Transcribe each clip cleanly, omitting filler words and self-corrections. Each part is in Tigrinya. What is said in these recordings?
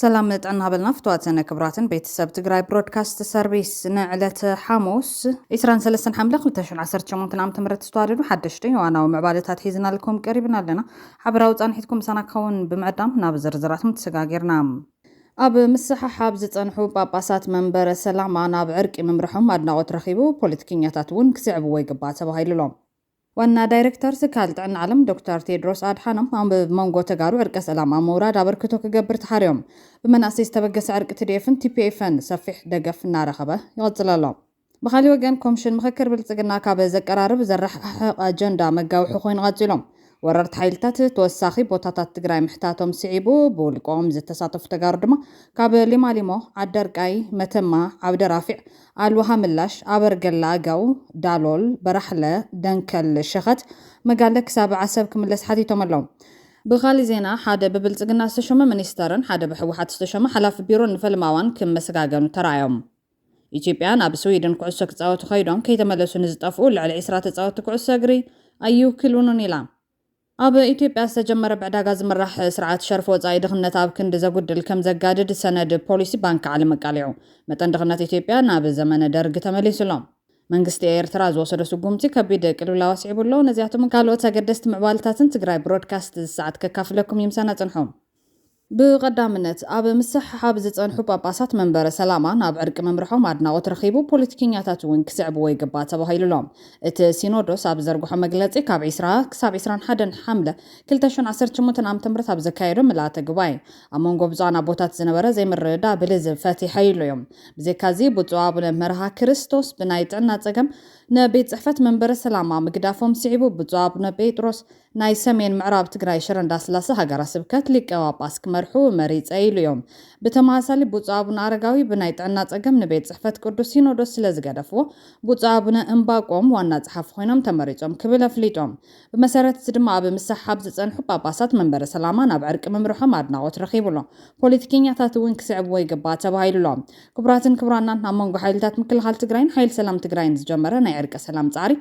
سلام ጥዕና በልና ፍትዋተነ ክብራትን ቤተሰብ ትግራይ ብሮድካስት ሰርቪስ ንዕለት ሓሙስ 23 ሓምለ 2018 ዓ.ም ዝተዋደዱ ሓደሽቲ ዋናው ምዕባለታት ሒዝና ልኩም ቀሪብና ኣለና ሓበራዊ ጻንሒትኩም ሰናክውን ብምዕዳም ናብ ዝርዝራትም ተሰጋጊርና ኣብ ምስሓሓብ ዝጸንሑ ጳጳሳት መንበረ ሰላማ ናብ ዕርቂ ምምርሖም ኣድናቆት ረኺቡ ፖለቲከኛታት እውን ክስዕብዎ ይግባእ ተባሂሉሎም ዋና ዳይሬክተር ትካል ጥዕና ዓለም ዶክተር ቴድሮስ አድሓኖም መንጎ ተጋሩ ዕርቀ ሰላም መውራድ አበርክቶ ክገብር ተሓርዮም ብመናእሰይ ዝተበገሰ ዕርቂ ትዴፍን ቲፒኤፍን ሰፊሕ ደገፍ እናረኸበ ይቕጽል ኣሎ ብኻሊ ወገን ኮሚሽን ምክክር ብልጽግና ካብ ዘቀራርብ ዘረሓሕ ኣጀንዳ መጋውሒ ኮይኑ ቀጺሎም ወረርቲ ሓይልታት ተወሳኺ ቦታታት ትግራይ ምሕታቶም ስዒቡ ብውልቆም ዝተሳተፉ ተጋሩ ድማ ካብ ሊማሊሞ ዓደርቃይ መተማ ዓብደራፊዕ አልዋሃ ምላሽ አበርገላ ጋው ዳሎል በራሕለ ደንከል ሸኸት መጋለ ክሳብ ዓሰብ ክምለስ ሓቲቶም ኣለዉ ብኻሊ ዜና ሓደ ብብልጽግና ዝተሾመ ሚኒስተርን ሓደ ብሕወሓት ዝተሾመ ሓላፊ ቢሮ ንፈልማዋን ክመሰጋገኑ ተራዮም ኢትዮጵያ ናብ ስዊድን ኩዕሶ ክጻወቱ ኸይዶም ከይተመለሱ ንዝጠፍኡ ልዕሊ 20 ተጻወቱ ኩዕሶ እግሪ ኣይውክሉንን ኢላ ኣብ ኢትዮጵያ ዝተጀመረ ብዕዳጋ ዝምራሕ ስርዓት ሸርፍ ወጻኢ ድኽነት ኣብ ክንዲ ዘጉድል ከም ዘጋድድ ሰነድ ፖሊሲ ባንክ ዓለም ኣቃሊዑ መጠን ድኽነት ኢትዮጵያ ናብ ዘመነ ደርጊ ተመሊሱሎም መንግስቲ ኤርትራ ዝወሰደ ስጉምቲ ከቢድ ቅልውላው ኣስዒቡሎ ነዚያቶም ካልኦት ኣገደስቲ ምዕባለታትን ትግራይ ብሮድካስት ዝሰዓት ከካፍለኩም ይምሳና ጽንሖም ብቀዳምነት ኣብ ምስሓሓብ ዝጸንሑ ጳጳሳት መንበረ ሰላማ ናብ ዕርቂ መምርሖም ኣድናቆት ረኺቡ ፖለቲከኛታት እውን ክስዕብዎ ይግባእ ተባሂሉሎም እቲ ሲኖዶስ ኣብ ዘርግሖ መግለጺ ካብ 20 ክሳብ 21 ሓምለ 2018 ዓ.ም ኣብ ዘካየዶ ምልኣተ ጉባኤ ኣብ መንጎ ብፁዓን ኣቦታት ዝነበረ ዘይምርድዳእ ብልዝብ ፈቲሐ ኢሉ እዮም ብዘይካዚ ብፁዕ አቡነ መርሃ ክርስቶስ ብናይ ጥዕና ጸገም ነቤት ጽሕፈት መንበረ ሰላማ ምግዳፎም ስዒቡ ብፁዕ አቡነ ጴጥሮስ ናይ ሰሜን ምዕራብ ትግራይ ሽረ እንዳስላሴ ሃገረ ስብከት ሊቀ ጳጳስ ክመርሑ መሪፀ ኢሉ እዮም ብተመሳሳሊ ብፁዕ አቡነ አረጋዊ ብናይ ጥዕና ጸገም ንቤት ጽሕፈት ቅዱስ ሲኖዶስ ስለዝገደፍዎ ብፁዕ አቡነ እምባቆም ዋና ጸሓፊ ኮይኖም ተመሪጾም ክብል ኣፍሊጦም ብመሰረት ድማ ኣብ ምስሓሓብ ዝጸንሑ ጳጳሳት መንበረ ሰላማ ናብ ዕርቂ ምምርሖም ኣድናቆት ረኺቡሎ ፖለቲከኛታት እውን ክስዕብዎ ይግባእ ተባሂሉሎም ክቡራትን ክቡራናን ኣብ መንጎ ሓይልታት ምክልኻል ትግራይን ሓይል ሰላም ትግራይን ዝጀመረ ናይ ዕርቂ ሰላም ጻዕሪ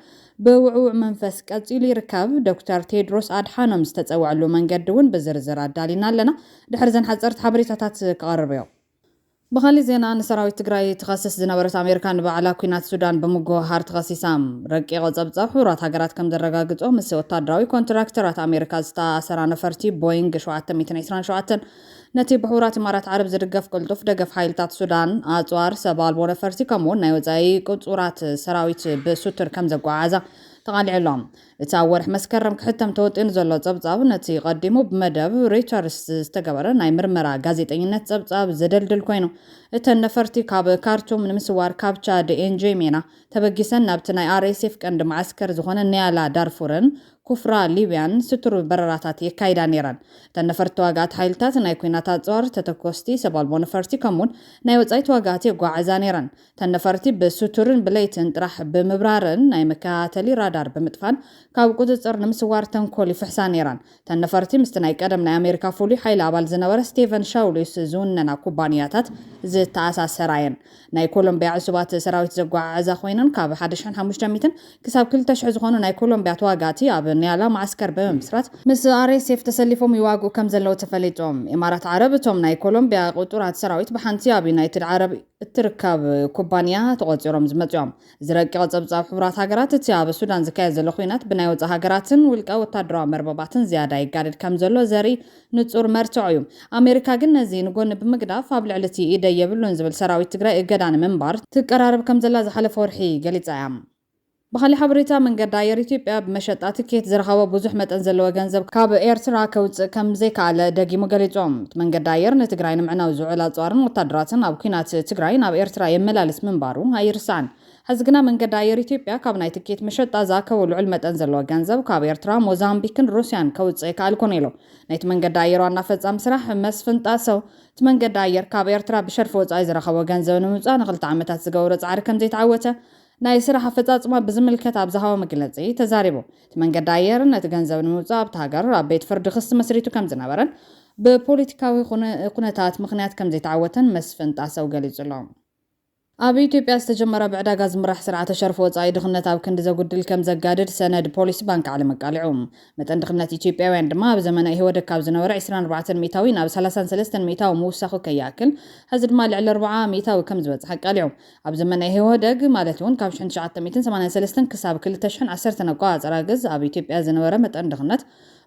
ብውዕውዕ መንፈስ ቀጺሉ ይርከብ ዶክተር ቴድሮስ አድሓኖም ዝተጸውዐሉ መንገዲ እውን ብዝርዝር ኣዳሊና ኣለና ድሕሪ ዘን ሓጸርቲ ሓበሬታታት ክቐርብ እዮም ብኻሊ ዜና ንሰራዊት ትግራይ ተኸስስ ዝነበረት ኣሜሪካ ንበዓላ ኩናት ሱዳን ብምጉሃር ተኸሲሳም ረቂቕ ጸብጻብ ሕቡራት ሃገራት ከም ዘረጋግጾ ምስ ወታደራዊ ኮንትራክተራት ኣሜሪካ ዝተኣሰራ ነፈርቲ ቦይንግ 727 ነቲ ብሕቡራት ኢማራት ዓረብ ዝድገፍ ቅልጡፍ ደገፍ ሓይልታት ሱዳን ኣጽዋር ሰባልቦ ነፈርቲ ከምኡውን ናይ ወጻኢ ቁጹራት ሰራዊት ብሱትር ከም ዘጓዓዛ ተቃሊዕሎም እቲ ኣብ ወርሒ መስከረም ክሕተም ተወጢኑ ዘሎ ጸብጻብ ነቲ ቀዲሙ ብመደብ ሪቸርስ ዝተገበረ ናይ ምርመራ ጋዜጠኝነት ጸብጻብ ዘደልድል ኮይኑ እተን ነፈርቲ ካብ ካርቱም ንምስዋር ካብ ቻድ ኤንጄሜና ተበጊሰን ናብቲ ናይ RSF ቀንዲ ማዕስከር ዝኾነ ኒያላ ዳርፉርን ኩፍራ ሊብያን ስትሩ በረራታት የካይዳ ነይረን እተን ነፈርቲ ተዋጋእቲ ሓይልታት ናይ ኩናት ኣጽዋር ተተኮስቲ ሰባልቦ ነፈርቲ ከምኡውን ናይ ወጻኢ ተዋጋእቲ የጓዓዛ ነይረን እተን ነፈርቲ ብሱቱርን ብለይትን ጥራሕ ብምብራርን ናይ መከታተሊ ራዳር ብምጥፋን ካብ ቁጽጽር ንምስዋር ተንኮል ይፍሕሳ ነይረን እተን ነፈርቲ ምስቲ ናይ ቀደም ናይ ኣሜሪካ ፍሉይ ሓይሊ ኣባል ዝነበረ ስቴቨን ሻውሊስ ዝውነና ኩባንያታት ዝተኣሳሰራ እየን ናይ ኮሎምቢያ ዕሱባት ሰራዊት ዘጓዓዛ ኮይነን ካብ 1500 ክሳብ 2000 ዝኾኑ ናይ ኮሎምቢያ ተዋጋእቲ ኣብ ኒያላ ማዕስከር ብምስራት ምስ RSF ተሰሊፎም ይዋግኡ ከም ዘለው ተፈሊጦም ኢማራት ዓረብ እቶም ናይ ኮሎምቢያ ቁጡራት ሰራዊት ብሓንቲ ኣብ ዩናይትድ ዓረብ እትርከብ ኩባንያ ተቆፂሮም ዝመጽኦም ዝረቂቕ ጸብጻብ ሕቡራት ሃገራት እቲ ኣብ ሱዳን ዝካየድ ዘሎ ኩናት ብናይ ወጻኢ ሃገራትን ውልቀ ወታደራዊ መርበባትን ዝያዳ ይጋደድ ከም ዘሎ ዘርኢ ንጹር መርትዖ እዩ ኣሜሪካ ግን ነዚ ንጎኒ ብምግዳፍ ኣብ ልዕሊ እቲ ኢደ የብሉን ዝብል ሰራዊት ትግራይ እገዳ ንምንባር ትቀራረብ ከም ዘላ ዝሓለፈ ወርሒ ገሊጻ እያ ብኻሊ ሓበሬታ መንገዲ ኣየር ኢትዮጵያ ብመሸጣ ትኬት ዝረኸበ ብዙሕ መጠን ዘለዎ ገንዘብ ካብ ኤርትራ ከውፅእ ከም ዘይከኣለ ደጊሙ ገሊጾም መንገዲ ኣየር ንትግራይ ንምዕናው ዝውዕል ኣጽዋርን ወታደራትን ኣብ ኩናት ትግራይ ናብ ኤርትራ የመላልስ ምንባሩ ኣይርስዓን ሕዚ ግና መንገዲ ኣየር ኢትዮጵያ ካብ ናይ ትኬት መሸጣ ዝኣከቦ ልዑል መጠን ዘለዎ ገንዘብ ካብ ኤርትራ ሞዛምቢክን ሩስያን ከውፅእ ይከኣል ኮነ ኢሉ ናይቲ መንገዲ ኣየር ዋና ፈጻሚ ስራሕ መስፍን ጣሰው እቲ መንገዲ ኣየር ካብ ኤርትራ ብሸርፊ ወጻኢ ዝረኸቦ ገንዘብ ንምውፃእ ን2 ዓመታት ዝገብሮ ጻዕሪ ከም ዘይተዓወተ ናይ ስራሕ አፈጻጽማ ብዝምልከት ኣብ ዝሃቦ መግለጺ ተዛሪቡ እቲ መንገዲ ኣየር ነቲ ገንዘብ ንምውፃእ ኣብቲ ሃገር ኣብ ቤት ፍርዲ ክስ መስሪቱ ከም ዝነበረን ብፖለቲካዊ ኩነታት ምኽንያት ከም ዘይተዓወተን መስፍን ጣሰው ገሊጹሎም ኣብ ኢትዮጵያ ዝተጀመረ ብዕዳጋ ዝምራሕ ስርዓተ ሸርፊ ወጻኢ ድኽነት ኣብ ክንዲ ዘጉድል ከም ዘጋድድ ሰነድ ፖሊሲ ባንኪ ዓለም ኣቃሊዑ። መጠን ድኽነት ኢትዮጵያውያን ድማ ኣብ ዘመነ ኢህወደግ ካብ ዝነበረ 24 ሚእታዊ ናብ 33 ሚእታዊ ምውሳኹ ከይኣክል ሕዚ ድማ ልዕሊ 40 ሚእታዊ ከም ዝበፅሐ ኣቃሊዑ። ኣብ ዘመነ ኢህወደግ ማለት እውን ካብ 1983 ክሳብ 2010 ኣቆፃፅራ ግዝ ኣብ ኢትዮጵያ ዝነበረ መጠን ድኽነት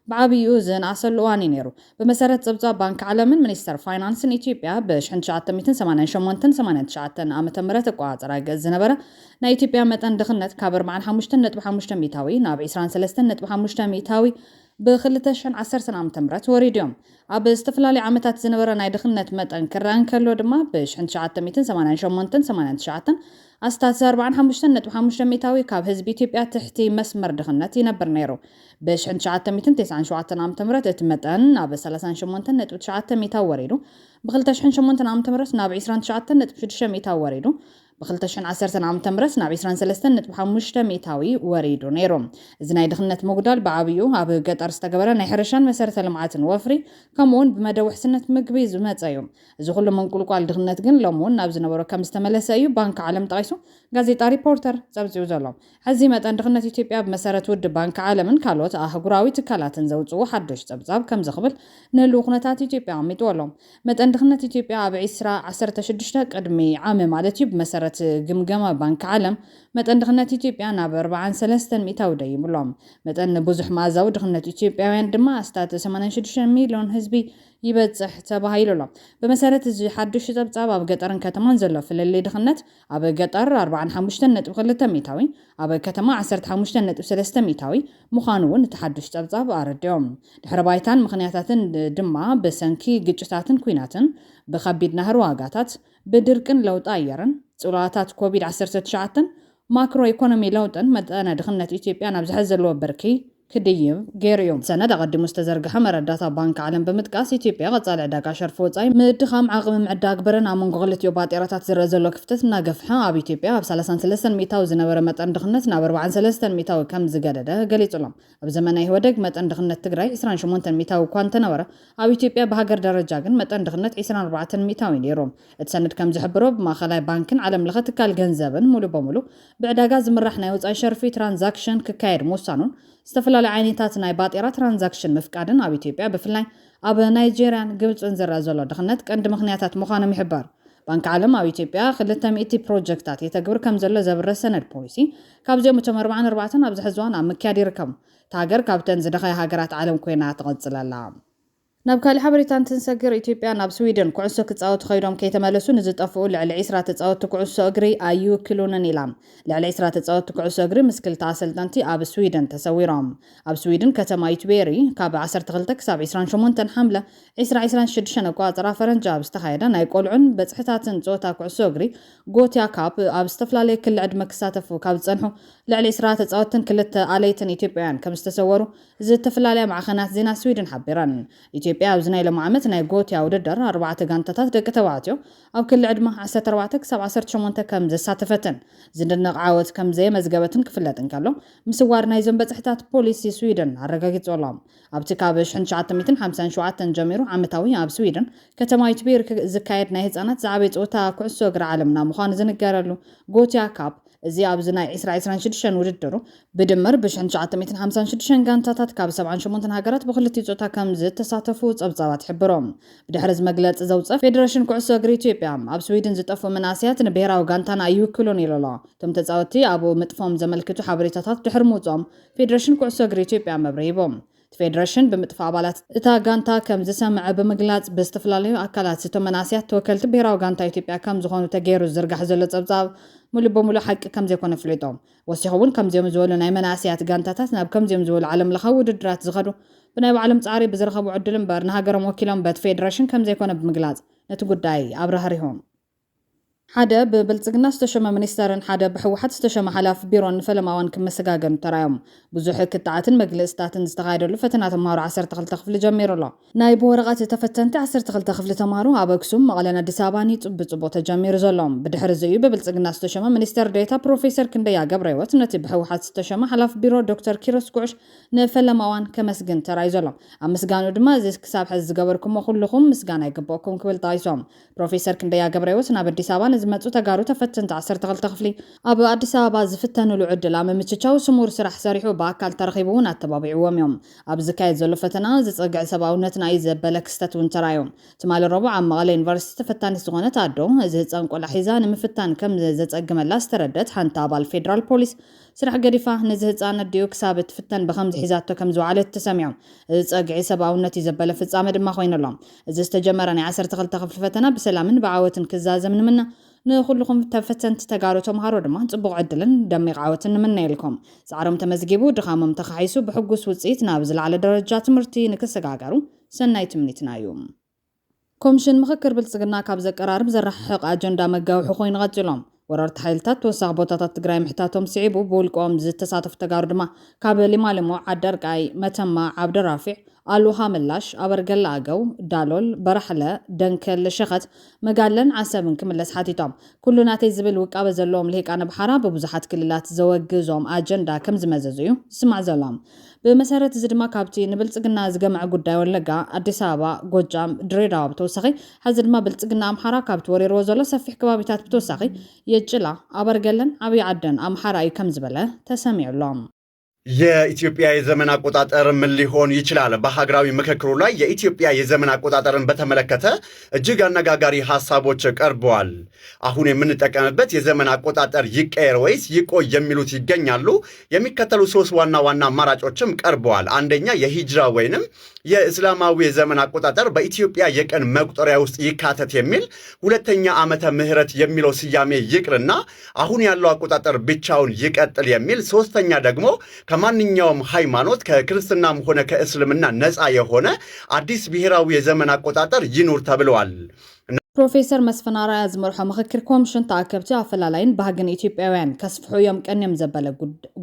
بعبيو زين أصل واني نيرو بمسارة زبطة بنك عالمين منستر فاينانسن إثيوبيا بشحن شعات 289 عام تمرت قاعد راجع زنبرة نا إثيوبيا متن دخلت كبر مع حمشتن نت بحمشتن ميتاوي ناب إسران سلستن نت بحمشتن ميتاوي بخلتشن 10 عام تمرت وريديوم أب استفلالي عامتات زنبرة نا دخلت متن كران كلو دما بشحن شعات 289 أستاذ 45 ميتاوي كاب حزب إثيوبيا تحتي مسمر دخلت ينبر نيرو باش عند 999 عام تمرت اتمتن ناب 38 نت 9 ميتاو وريدو بخلتش 8 عام تمرت ناب 29 نت 6 ميتاو وريدو بخلتشن 10 عام تمرس ناب 23 نت 5 ميتاوي وريدو نيرو زناي دخلت مقدال بعبيو اب قطر استقبره ናይ ሕርሻን መሰረተ ልምዓትን ወፍሪ ከምኡን ብመደብ ውሕስነት ምግቢ ዝመፀዩ እዚ ኩሉ መንቁልቋል ድኽነት ግን ሎሙን ናብ ዝነበሮ ከም ዝተመለሰ እዩ ባንክ ዓለም ጠቂሱ ጋዜጣ ሪፖርተር ፀብፂቡ ዘሎ ሕዚ መጠን ድኽነት ኢትዮጵያ ብመሰረት ውድ ባንክ ዓለምን ካልኦት ኣህጉራዊ ትካላትን ዘውፅኡ ሓድሽ ፀብጻብ ከም ዝኽብል ንህልው ኩነታት ኢትዮጵያ ኣሚጥወሎም መጠን ድኽነት ኢትዮጵያ ኣብ 2016 ቅድሚ ዓመ ማለት እዩ ብመሰረት جمجمة بنك عالم متن دخلنا إثيوبيا نابر 43 ميتاو دايبلهم متن بوزح ما زود دخلنا إثيوبيا عندما استات 86 مليون حزبي يبتصح تباهيلهم بمسارة زي حدش تبصاب أب قطرن كتمان زلوا في اللي دخلنت أب قطر 45 نت بخلته ميتاوي أب كتما 15 نت 3 ميتاوي مخانون تحدش تبصاب أرديهم الحربايتان مخنياتن دما بسنكي جتاتن كويناتن بخبيد نهر واقاتات بدركن لو طايرن صوراتات كوفيد 19 ماكرو ايكونومي لوطن مدانا دخلت إثيوبيا نابز حزلو بركي كديم غيريوم سنه قدم مستزرغه مرداتا بانك عالم بمتقاس ኢትዮጵያ قصال عداقا شرف وصاي مدخام عقم معداق برن امون غلت يو باطيراتات زرزلو كفتت ناغفحا اب ኢትዮጵያ اب 33 ميتاو زنبر مطن دخنت نا 43 ميتاو كم زغدده غليصلهم اب زمنه ይወደግ مطن دخنت تግራይ 28 ميتاو كوان تنبر اب ኢትዮጵያ بهاجر درجه ግን مطن دخنت 24 ميتاو نيروم اتسند كم زحبرو بماخلاي بانكن عالم لخت تكال ገንዘብን ሙሉ በሙሉ بعداጋ ዝምራሕ ናይ ወጻይ ሸርፊ ትራንዛክሽን ክካየድ ሙሳኑን استفلال عينيتات ناي باطيرة ترانزاكشن مفقادن اب ኢትዮጵያ بفلاي اب نيجيريان ግብፅን ዝረዘሎ ድኽነት ቀንዲ ምኽንያታት ምዃኖም ይሕበር ባንክ ዓለም ኣብ ኢትዮጵያ 200 ፕሮጀክታት የተግብር ከም ዘሎ ዘብረሰ ሰነድ ፖሊሲ ካብዚኦም 44 ኣብ ዝሕዝዋን ኣብ ምክያድ ይርከቡ ታገር ካብተን ዝደኸየ ሃገራት ዓለም ኮይና ትቐጽላላ ናብ ካሊ ሓበሬታን ትንሰግር ኢትዮጵያ ናብ ስዊድን ኩዕሶ ክጻወቱ ኸይዶም ከይተመለሱ ንዝጠፍኡ ልዕሊ 20 ተጻወቱ ኩዕሶ እግሪ ኣይውክሉንን ኢላም ልዕሊ 20 ተጻወቱ ኩዕሶ እግሪ ምስክልታ ኣሰልጠንቲ ኣብ ስዊድን ተሰዊሮም ኣብ ስዊድን ከተማ ዩትቤሪ ካብ 12 ክሳብ 28 ሓምለ 2026 ኣቆፃፅራ ፈረንጂ ኣብ ዝተኻየደ ናይ ቆልዑን በፅሕታትን ጾታ ኩዕሶ እግሪ ጎትያ ካፕ ኣብ ዝተፈላለዩ ክልል ዕድመ ክሳተፉ ካብ ዝጸንሑ ልዕሊ 20 ተጻወትን ክልተ ኣለይትን ኢትዮጵያውያን ከም ዝተሰወሩ ዝተፈላለዩ ማዕኸናት ዜና ስዊድን ሓቢረን ኢትዮጵያ ኣብዚ ናይ ሎም ዓመት ናይ ጎትያ ውድድር 4 ጋንታታት ደቂ ተባዕትዮ ኣብ ክልል ዕድመ 14 ክሳብ 18 ከም ዘሳተፈትን ዝድነቕ ዓወት ከም ዘየመዝገበትን ክፍለጥን ከሎ ምስዋር ናይ ዞም በፅሕታት ፖሊሲ ስዊድን ኣረጋጊጾሎም ኣብቲ ካብ 1957 ጀሚሩ ዓመታዊ ኣብ ስዊድን ከተማ ዩትቤር ዝካየድ ናይ ህፃናት ዝዓበየ ጾታ ኩዕሶ እግሪ ዓለምና ምዃኑ ዝንገረሉ ጎትያ ካፕ እዚ ኣብዚ ናይ 2026 ውድድሩ ብድምር ብ1956 ጋንታታት ካብ 78 ሃገራት ብክልቲኡ ጾታ ከም ዝተሳተፉ ጸብጻባት ይሕብሮም ብድሕሪ ዝመግለጽ ዘውጽእ ፌደሬሽን ኩዕሶ እግሪ ኢትዮጵያ ኣብ ስዊድን ዝጠፉ መናእስያት ንብሔራዊ ጋንታና ኣይውክሉን ኢሉሎ እቶም ተጻወትቲ ኣብ ምጥፎም ዘመልክቱ ሓበሬታታት ድሕሪ ምውጾኦም ፌደሬሽን ኩዕሶ እግሪ ኢትዮጵያ መብረሂቦም ፌደሬሽን ብምጥፋ አባላት እታ ጋንታ ከም ዝሰምዐ ብምግላጽ በስተፍላለዩ አካላት ዝተመናስያት ተወከልቲ ብሔራዊ ጋንታ ኢትዮጵያ ከም ዝኾኑ ተገይሩ ዝርጋሕ ዘሎ ጸብጻብ ሙሉ በሙሉ ሓቂ ከም ዘይኮነ ፍሊጦም ወሲኹውን ከም ዚኦም ዝበሉ ናይ መናስያት ጋንታታት ናብ ከም ዚኦም ዝበሉ ዓለም ለኻዊ ውድድራት ዝኸዱ ብናይ ባዕሎም ጻዕሪ ብዝረኸቡ ዕድል እምበር ንሃገሮም ወኪሎም በት ፌደሬሽን ከም ዘይኮነ ብምግላጽ ነቲ ጉዳይ ኣብራህሪሆም حدا ببلصقنا استشمع منسترن حدا بحوحات استشمع حلاف بيرون فلماوان كمسغاغن ترايوم بزح كتعاتن مجلساتن استغايدلو فتنات تمارو 10 تخل جميرو لا نايب ورقات تفتنت 10 تخل تمارو ابكسوم مقالنا دساباني ጽብጽቦ ተጀሚሩ ዘሎም ብድሕሪ ዘዩ በብልጽግና ዝተሸመ ሚኒስተር ዴታ ፕሮፌሰር ክንደያ ገብረህይወት ነቲ ብሕውሓት ዝተሸመ ሓላፍ ቢሮ ዶክተር ኪሮስ ጉዕሽ ንፈለማዋን ከመስግን ተራይ ዘሎም ኣብ ምስጋኑ ድማ እዚ ክሳብ ሕዚ ዝገበርኩሞ ኩልኩም ምስጋና ይግባኩም ክብል ጣይሶም ፕሮፌሰር ክንደያ ገብረህይወት ናብ አዲስ አበባ ዝመጹ ተጋሩ ተፈተንቲ 12 ክፍሊ ኣብ ኣዲስ ኣበባ ዝፍተንሉ ዕድል ምምችቻው ስሙር ስራሕ ሰሪሑ በኣካል ተረኺቡን ኣተባቢዕዎም እዮም ኣብ ዝካየድ ዘሎ ፈተና ዝጸግዕ ሰብኣውነት ናይ ዘበለ ክስተት እውን ተራዮም ትማል ረቡዕ ኣብ መቐለ ዩኒቨርሲቲ ተፈታኒ ዝኾነት ኣዶ እዚ ህፃን ቆልዓ ሒዛ ንምፍታን ከም ዘጸግመላ ዝተረደት ሓንቲ ኣባል ፌደራል ፖሊስ ስራሕ ገዲፋ ነዚ ህፃን ኣዲኡ ክሳብ ትፍተን ብከምዚ ሒዛቶ ከም ዝወዓለት ተሰሚዖም እዚ ጸግዒ ሰብኣውነት ይዘበለ ፍጻመ ድማ ኮይኑሎም እዚ ዝተጀመረ ናይ 12 ክፍሊ ፈተና ብሰላምን ብዓወትን ክዛዘም ንምና ንኹልኩም ተፈተንቲ ተጋሩ ተምሃሮ ድማ ጽቡቕ ዕድልን ደሚቕ ዓወትን ንምንየልኩም ጻዕሮም ተመዝጊቡ ድኻሞም ተኻሒሱ ብሕጉስ ውጽኢት ናብ ዝለዓለ ደረጃ ትምህርቲ ንክሰጋገሩ ሰናይ ትምኒትና እዩ ኮሚሽን ምክክር ብልጽግና ካብ ዘቀራርብ ዘራሕቕ ኣጀንዳ መጋውሑ ኮይኑ ቀፂሎም ወረርቲ ሓይልታት ተወሳኺ ቦታታት ትግራይ ምሕታቶም ስዒቡ ብውልቆም ዝተሳተፉ ተጋሩ ድማ ካብ ሊማሊሞ ዓዳርቃይ መተማ ዓብደራፊዕ ኣልውሃ ምላሽ ኣበርገላ ኣገው ዳሎል በራሕለ ደንከል ሸኸት መጋለን ዓሰብን ክምለስ ሓቲቶም ኩሉ ናተይ ዝብል ውቃበ ዘለዎም ልሂቃነ ባሓራ ብብዙሓት ክልላት ዘወግዞም ኣጀንዳ ከም ዝመዘዙ እዩ ዝስማዕ ዘሎም ብመሰረት እዚ ድማ ካብቲ ንብልጽግና ዝገምዐ ጉዳይ ወለጋ ኣዲስ ኣበባ ጎጃም ድሬዳዋ ብተወሳኺ ሓዚ ድማ ብልጽግና ኣምሓራ ካብቲ ወሪርዎ ዘሎ ሰፊሕ ከባቢታት ብተወሳኺ የጭላ ኣበርገለን ዓብዪ ዓደን ኣምሓራ እዩ ከም ዝበለ ተሰሚዑሎም የኢትዮጵያ የዘመን አቆጣጠር ምን ሊሆን ይችላል? በሀገራዊ ምክክሩ ላይ የኢትዮጵያ የዘመን አቆጣጠርን በተመለከተ እጅግ አነጋጋሪ ሐሳቦች ቀርበዋል። አሁን የምንጠቀምበት የዘመን አቆጣጠር ይቀየር ወይስ ይቆይ የሚሉት ይገኛሉ። የሚከተሉ ሶስት ዋና ዋና አማራጮችም ቀርበዋል። አንደኛ የሂጅራ ወይንም የእስላማዊ የዘመን አቆጣጠር በኢትዮጵያ የቀን መቁጠሪያ ውስጥ ይካተት የሚል፣ ሁለተኛ ዓመተ ምህረት የሚለው ስያሜ ይቅርና አሁን ያለው አቆጣጠር ብቻውን ይቀጥል የሚል፣ ሶስተኛ ደግሞ ከማንኛውም ሃይማኖት ከክርስትናም ሆነ ከእስልምና ነፃ የሆነ አዲስ ብሔራዊ የዘመን አቆጣጠር ይኑር ተብለዋል። ፕሮፌሰር መስፍን አርአያ ዝመርሖ ምክክር ኮሚሽን ተኣከብቲ ኣፈላላይን ባህግን ኢትዮጵያውያን ከስፍሑ እዮም ቀንዮም ዘበለ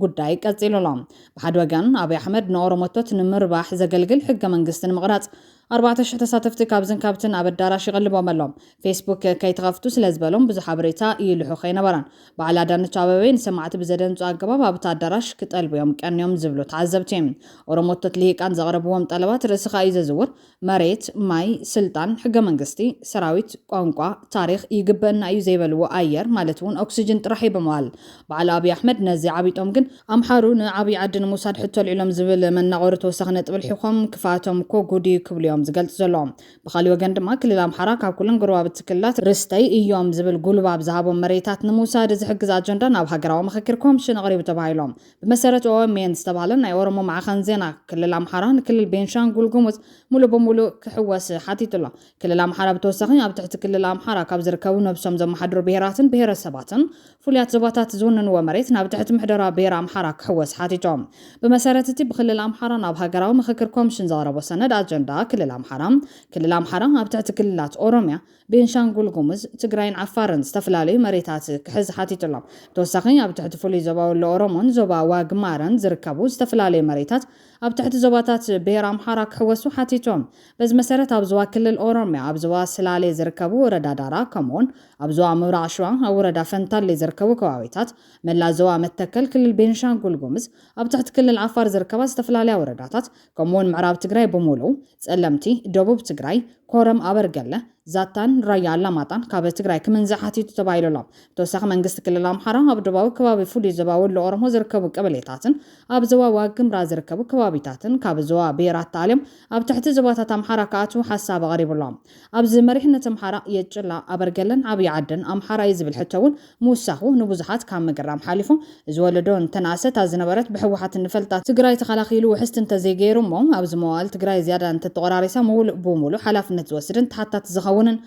ጉዳይ ቀፂሉሎም ብሓደ ወገን አብይ አሕመድ ንኦሮሞቶት ንምርባሕ ዘገልግል ሕገ መንግስቲ ንምቕራጽ 4,000 ተሳተፍቲ ካብዝን ካብትን ኣብ ኣዳራሽ ይቕልቦም ኣሎም ፌስቡክ ከይተኸፍቱ ስለ ዝበሎም ብዙሕ ሓበሬታ ይልሑ ከይነበረን በዓል አዳነች ኣበቤ ንሰማዕቲ ብዘደንፁ ኣገባብ ኣብቲ ኣዳራሽ ክጠልቡ እዮም ቀንዮም ዝብሉ ተዓዘብቲ እዮም ኦሮሞቶት ልሂቃን ዘቕረብዎም ጠለባት ርእሲ ኸ እዩ ዘዝውር መሬት ማይ ስልጣን ሕገ መንግስቲ ሰራዊት ቋንቋ ታሪክ ይግበአና እዩ ዘይበልዎ ኣየር ማለት እውን ኦክሲጅን ጥራሕ ይበመዋል በዓል አብይ አሕመድ ነዚ ዓቢጦም ግን ኣምሓሩ ንዓብይ ዓዲ ንምውሳድ ሕቶ ልዒሎም ዝብል መናቆሪ ተወሳኺ ነጥብ ልሒኾም ክፋቶም ኮ ጉዲ ክብልዮም ዝገልጽ ዘሎም ብኻልእ ወገን ድማ ክልል ኣምሓራ ካብ ኩለን ጎረባብቲ ክልላት ርስተይ እዮም ዝብል ጉልባብ ዝሃቦም መሬታት ንምውሳድ ዝሕግዝ ኣጀንዳ ናብ ሃገራዊ ምክክር ኮሚሽን ኣቕሪቡ ተባሂሎም ብመሰረት ኦኤምኤን ዝተባሃለ ናይ ኦሮሞ ማዕኸን ዜና ክልል ኣምሓራ ንክልል ቤንሻንጉል ጉሙዝ ሙሉ በሙሉ ክሕወስ ሓቲቱሎ ክልል ኣምሓራ ብተወሳኺ ኣብ ትሕቲ ክልል ኣምሓራ ካብ ዝርከቡ ነብሶም ዘመሓድሩ ብሄራትን ብሄረሰባትን ፍሉያት ዞባታት ዝውንንዎ መሬት ናብ ትሕቲ ምሕደራ ብሄር ኣምሓራ ክሕወስ ሓቲቶም ብመሰረት እቲ ብክልል ኣምሓራ ናብ ሃገራዊ ምክክር ኮሚሽን ዘቕረቦ ሰነድ ኣጀንዳ ክልል ኣምሓራ ኣብ ትሕቲ ክልላት ኦሮሚያ ቤንሻንጉል ጉሙዝ ትግራይን ዓፋርን ዝተፈላለዩ መሬታት ክሕዝ ሓቲቱሎም ብተወሳኺ ኣብ ትሕቲ ፍሉይ ዞባ ወሎ ኦሮሞን ዞባ ዋግማረን ዝርከቡ ዝተፈላለዩ መሬታት ኣብ ትሕቲ ዞባታት ብሄር ኣምሓራ ክሕወሱ ሓቲቶም በዚ መሰረት ኣብ ዞባ ክልል ኦሮሚያ ኣብ ዞባ ስላሌ ዝርከቡ ወረዳ ዳራ ከምኡውን ኣብ ዞባ ምብራቕ ሸዋ ኣብ ወረዳ ፈንታሌ ዝርከቡ ከባቢታት መላ ዞባ መተከል ክልል ቤንሻንጉል ጉሙዝ ኣብ ትሕቲ ክልል ዓፋር ዝርከባ ዝተፈላለዩ ወረዳታት ከምኡውን ምዕራብ ትግራይ በሙሉ ጸለምቲ ደቡብ ትግራይ ኮረም ኣበርገለ ዛታን ራያ ኣላማጣን ካብ ትግራይ ክምንዝሕ ሓቲቱ ተባሂሉሎም ብተወሳኺ መንግስቲ ክልል ኣምሓራ ኣብ ደቡባዊ ከባቢ ፍሉይ ዞባ ወሎ ኦሮሞ ዝርከቡ ቀበሌታትን ኣብ ዞባ ዋግምራ ዝርከቡ ከባቢታትን ካብ ዞባ ብሄራት ተኣልዮም ኣብ ትሕቲ ዞባታት ኣምሓራ ከኣትዉ ሓሳብ ኣቕሪቡሎም ኣብዚ መሪሕነት ኣምሓራ የጭላ ኣበርገለን ዓብዪ ዓድን ኣምሓራ እዩ ዝብል ሕቶ እውን ምውሳኹ ንብዙሓት ካብ ምግራም ሓሊፉ እዚ ወለዶ እንተነኣሰት ዝነበረት ብሕወሓት ንፈልጣ ትግራይ ተኸላኺሉ ውሕስቲ እንተዘይገይሩ እሞ ኣብዚ መዋዕል ትግራይ ዝያዳ እንተተቆራሪሳ ምውሉእ ብምሉእ ሓላፍነት ዝወስድን ተሓታት ዝኸውንን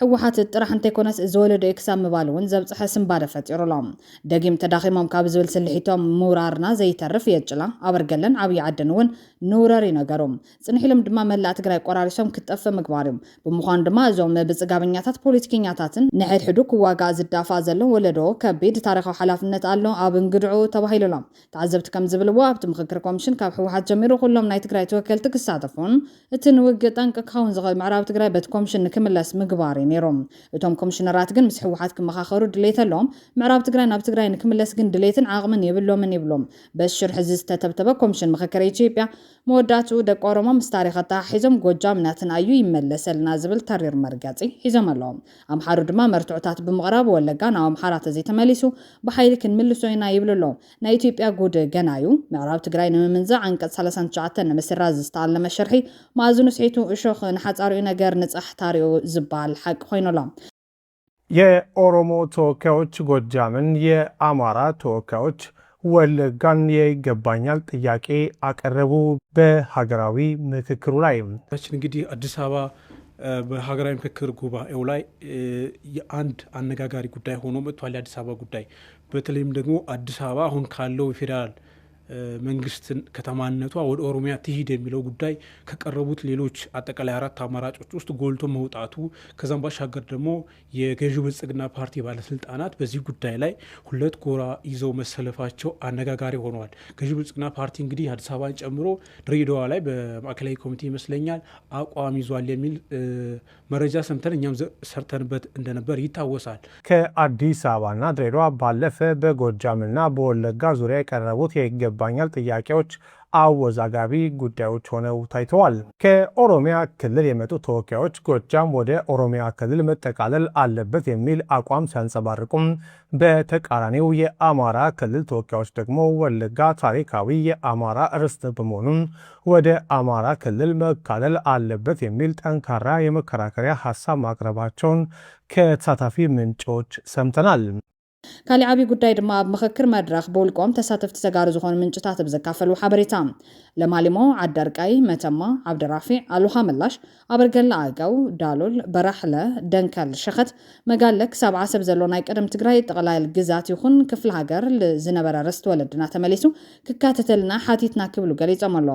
ሕወሓት ጥራሕ እንተይኮነስ ዝወለዶ ክሳብ ምባል እውን ዘብፅሐ ስምባደ ፈጢሩሎም ደጊም ተዳኺሞም ካብ ዝብል ስልሒቶም ምውራርና ዘይተርፍ የጭላ ኣበርገለን ዓብዪ ዓድን እውን ንውረር ይነገሮም ጽንሒሎም ድማ መላእ ትግራይ ቆራሪሶም ክጠፈ ምግባር እዮም ብምዃኑ ድማ እዞም ብጽጋበኛታት ፖለቲከኛታትን ንሕድሕዱ ክዋጋእ ዝዳፋእ ዘሎ ወለዶ ከቢድ ታሪኻዊ ሓላፍነት ኣሎ ኣብ እንግድዑ ተባሂሉሎም ተዓዘብቲ ከም ዝብልዎ ኣብቲ ምክክር ኮሚሽን ካብ ሕወሓት ጀሚሩ ኩሎም ናይ ትግራይ ተወከልቲ ክሳተፉን እቲ ንውግእ ጠንቂ ክኸውን ዝኽእል ምዕራብ ትግራይ በቲ ኮሚሽን ንክምለስ ምግባር ተዛሪ ነይሮም እቶም ኮሚሽነራት ግን ምስ ሕወሓት ክመኻኸሩ ድሌተሎም ምዕራብ ትግራይ ናብ ትግራይ ንክምለስ ግን ድሌትን ዓቕምን የብሎምን ይብሎም በሽር ሕዚ ዝተተብተበ ኮሚሽን ምክክር ኢትዮጵያ መወዳቱ ደቂ ኦሮሞ ምስ ታሪኸታ ሒዞም ጎጃም ናትናዩ ይመለሰልና ዝብል ተሪር መርጋፂ ሒዞም ኣለዎም ኣምሓሩ ድማ መርትዑታት ብምቕራብ ወለጋ ናብ ኣምሓራ ተዘይተመሊሱ ብሓይሊ ክንምልሶ ኢና ይብልሎ ናይ ኢትዮጵያ ጉድ ገናዩ ምዕራብ ትግራይ ንምምንዛዕ አንቀጽ 39 ንምስራዝ ዝተኣለመ ሸርሒ ማእዝኑ ስዒቱ እሾኽ ንሓፃሪኡ ነገር ንጻሕ ታሪኡ ዝባል ሓቂ ኮይኖሎም የኦሮሞ ተወካዮች ጎጃምን የአማራ ተወካዮች ወለጋን ይገባኛል ጥያቄ አቀረቡ በሀገራዊ ምክክሩ ላይ እንግዲህ አዲስ አበባ በሀገራዊ ምክክር ጉባኤው ላይ የአንድ አነጋጋሪ ጉዳይ ሆኖ መጥቷል የአዲስ አበባ ጉዳይ በተለይም ደግሞ አዲስ አበባ አሁን ካለው ፌደራል መንግስትን ከተማነቷ ወደ ኦሮሚያ ትሂድ የሚለው ጉዳይ ከቀረቡት ሌሎች አጠቃላይ አራት አማራጮች ውስጥ ጎልቶ መውጣቱ ከዛም ባሻገር ደግሞ የገዢው ብልጽግና ፓርቲ ባለስልጣናት በዚህ ጉዳይ ላይ ሁለት ጎራ ይዘው መሰለፋቸው አነጋጋሪ ሆነዋል። ገዢው ብልጽግና ፓርቲ እንግዲህ አዲስ አበባን ጨምሮ ድሬዳዋ ላይ በማዕከላዊ ኮሚቴ ይመስለኛል አቋም ይዟል የሚል መረጃ ሰምተን እኛም ሰርተንበት እንደነበር ይታወሳል። ከአዲስ አበባና ድሬዳዋ ባለፈ በጎጃምና በወለጋ ዙሪያ የቀረቡት ይገባኛል ጥያቄዎች አወዛጋቢ ጉዳዮች ሆነው ታይተዋል። ከኦሮሚያ ክልል የመጡ ተወካዮች ጎጃም ወደ ኦሮሚያ ክልል መጠቃለል አለበት የሚል አቋም ሲያንጸባርቁም፣ በተቃራኒው የአማራ ክልል ተወካዮች ደግሞ ወለጋ ታሪካዊ የአማራ ርስት በመሆኑም ወደ አማራ ክልል መካለል አለበት የሚል ጠንካራ የመከራከሪያ ሀሳብ ማቅረባቸውን ከተሳታፊ ምንጮች ሰምተናል። ካሊ ዓቢ ጉዳይ ድማ ኣብ ምክክር መድረኽ በውልቆም ተሳተፍቲ ተጋሩ ዝኾኑ ምንጭታት ብዘካፈሉ ሓበሬታ ለማሊሞ ዓዳርቃይ መተማ ዓብድራፊዕ ኣሉኻ ምላሽ ኣበርገላ ኣጋው ዳሎል በራሕለ ደንከል ሸኸት መጋለ ክሳብ ዓሰብ ዘሎ ናይ ቀደም ትግራይ ጠቕላል ግዛት ይኹን ክፍለ ሃገር ዝነበረ ርስቲ ወለድና ተመሊሱ ክካተተልና ሓቲትና ክብሉ ገሊፆም ኣሎ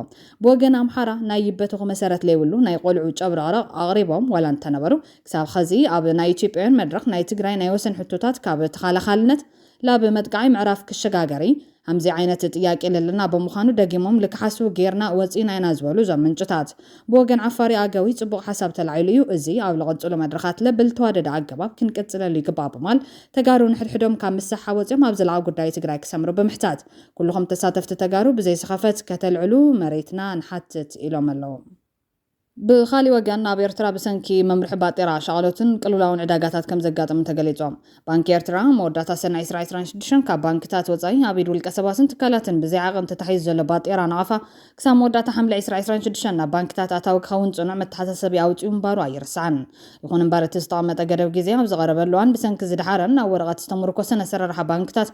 ብወገን ኣምሓራ ናይ ይበትኹ መሰረት ለይብሉ ናይ ቆልዑ ጨብረቕረቕ ኣቕሪቦም ዋላ እንተነበሩ ክሳብ ኸዚ ኣብ ናይ ኢትዮጵያውያን መድረኽ ናይ ትግራይ ናይ ወሰን ሕቶታት ካብ ተኻላኻልነት ላብ መጥቃዓይ ምዕራፍ ክሸጋገሪ همزي عينة تياكي لنا بمخانو داقيمهم لكحاسو غيرنا وزينا ينازولو زم منجتات بوغن عفاري آقاوي تبوغ حساب تلعيليو ازي او لغنصولو مدرخات لبل توادد عقباب كن كتسلا لي قباب مال تقارو نحد حدوم كان مساحة وزيهم هابزل عاقو داي تقرايك سمرو بمحتات كلهم تساتفت تقارو بزي سخافت كتلعلو مريتنا نحتت إلو ملو بخالي وقعنا بإرترا بسنكي ممرح باطرة شغلوتن قلولاون عداقاتات كم زقاتم تقليتهم بانك إرترا موداتا سنة إسرائيل شدشن كبانكتات وزاي عبيدو الكسباسن تكالاتن بزي عاقم تتحيز جل باطرة نعفا كسا موداتا حملة إسرائيل شدشن بانكتات أتاوك خون صنع متحسسبي أو تيوم بارو عيرسعن يخون مبارة تستعمت أقرب جيزيهم زغرب اللوان بسنك زدحارن أو ورغات استمركو سنة سررها بانكتات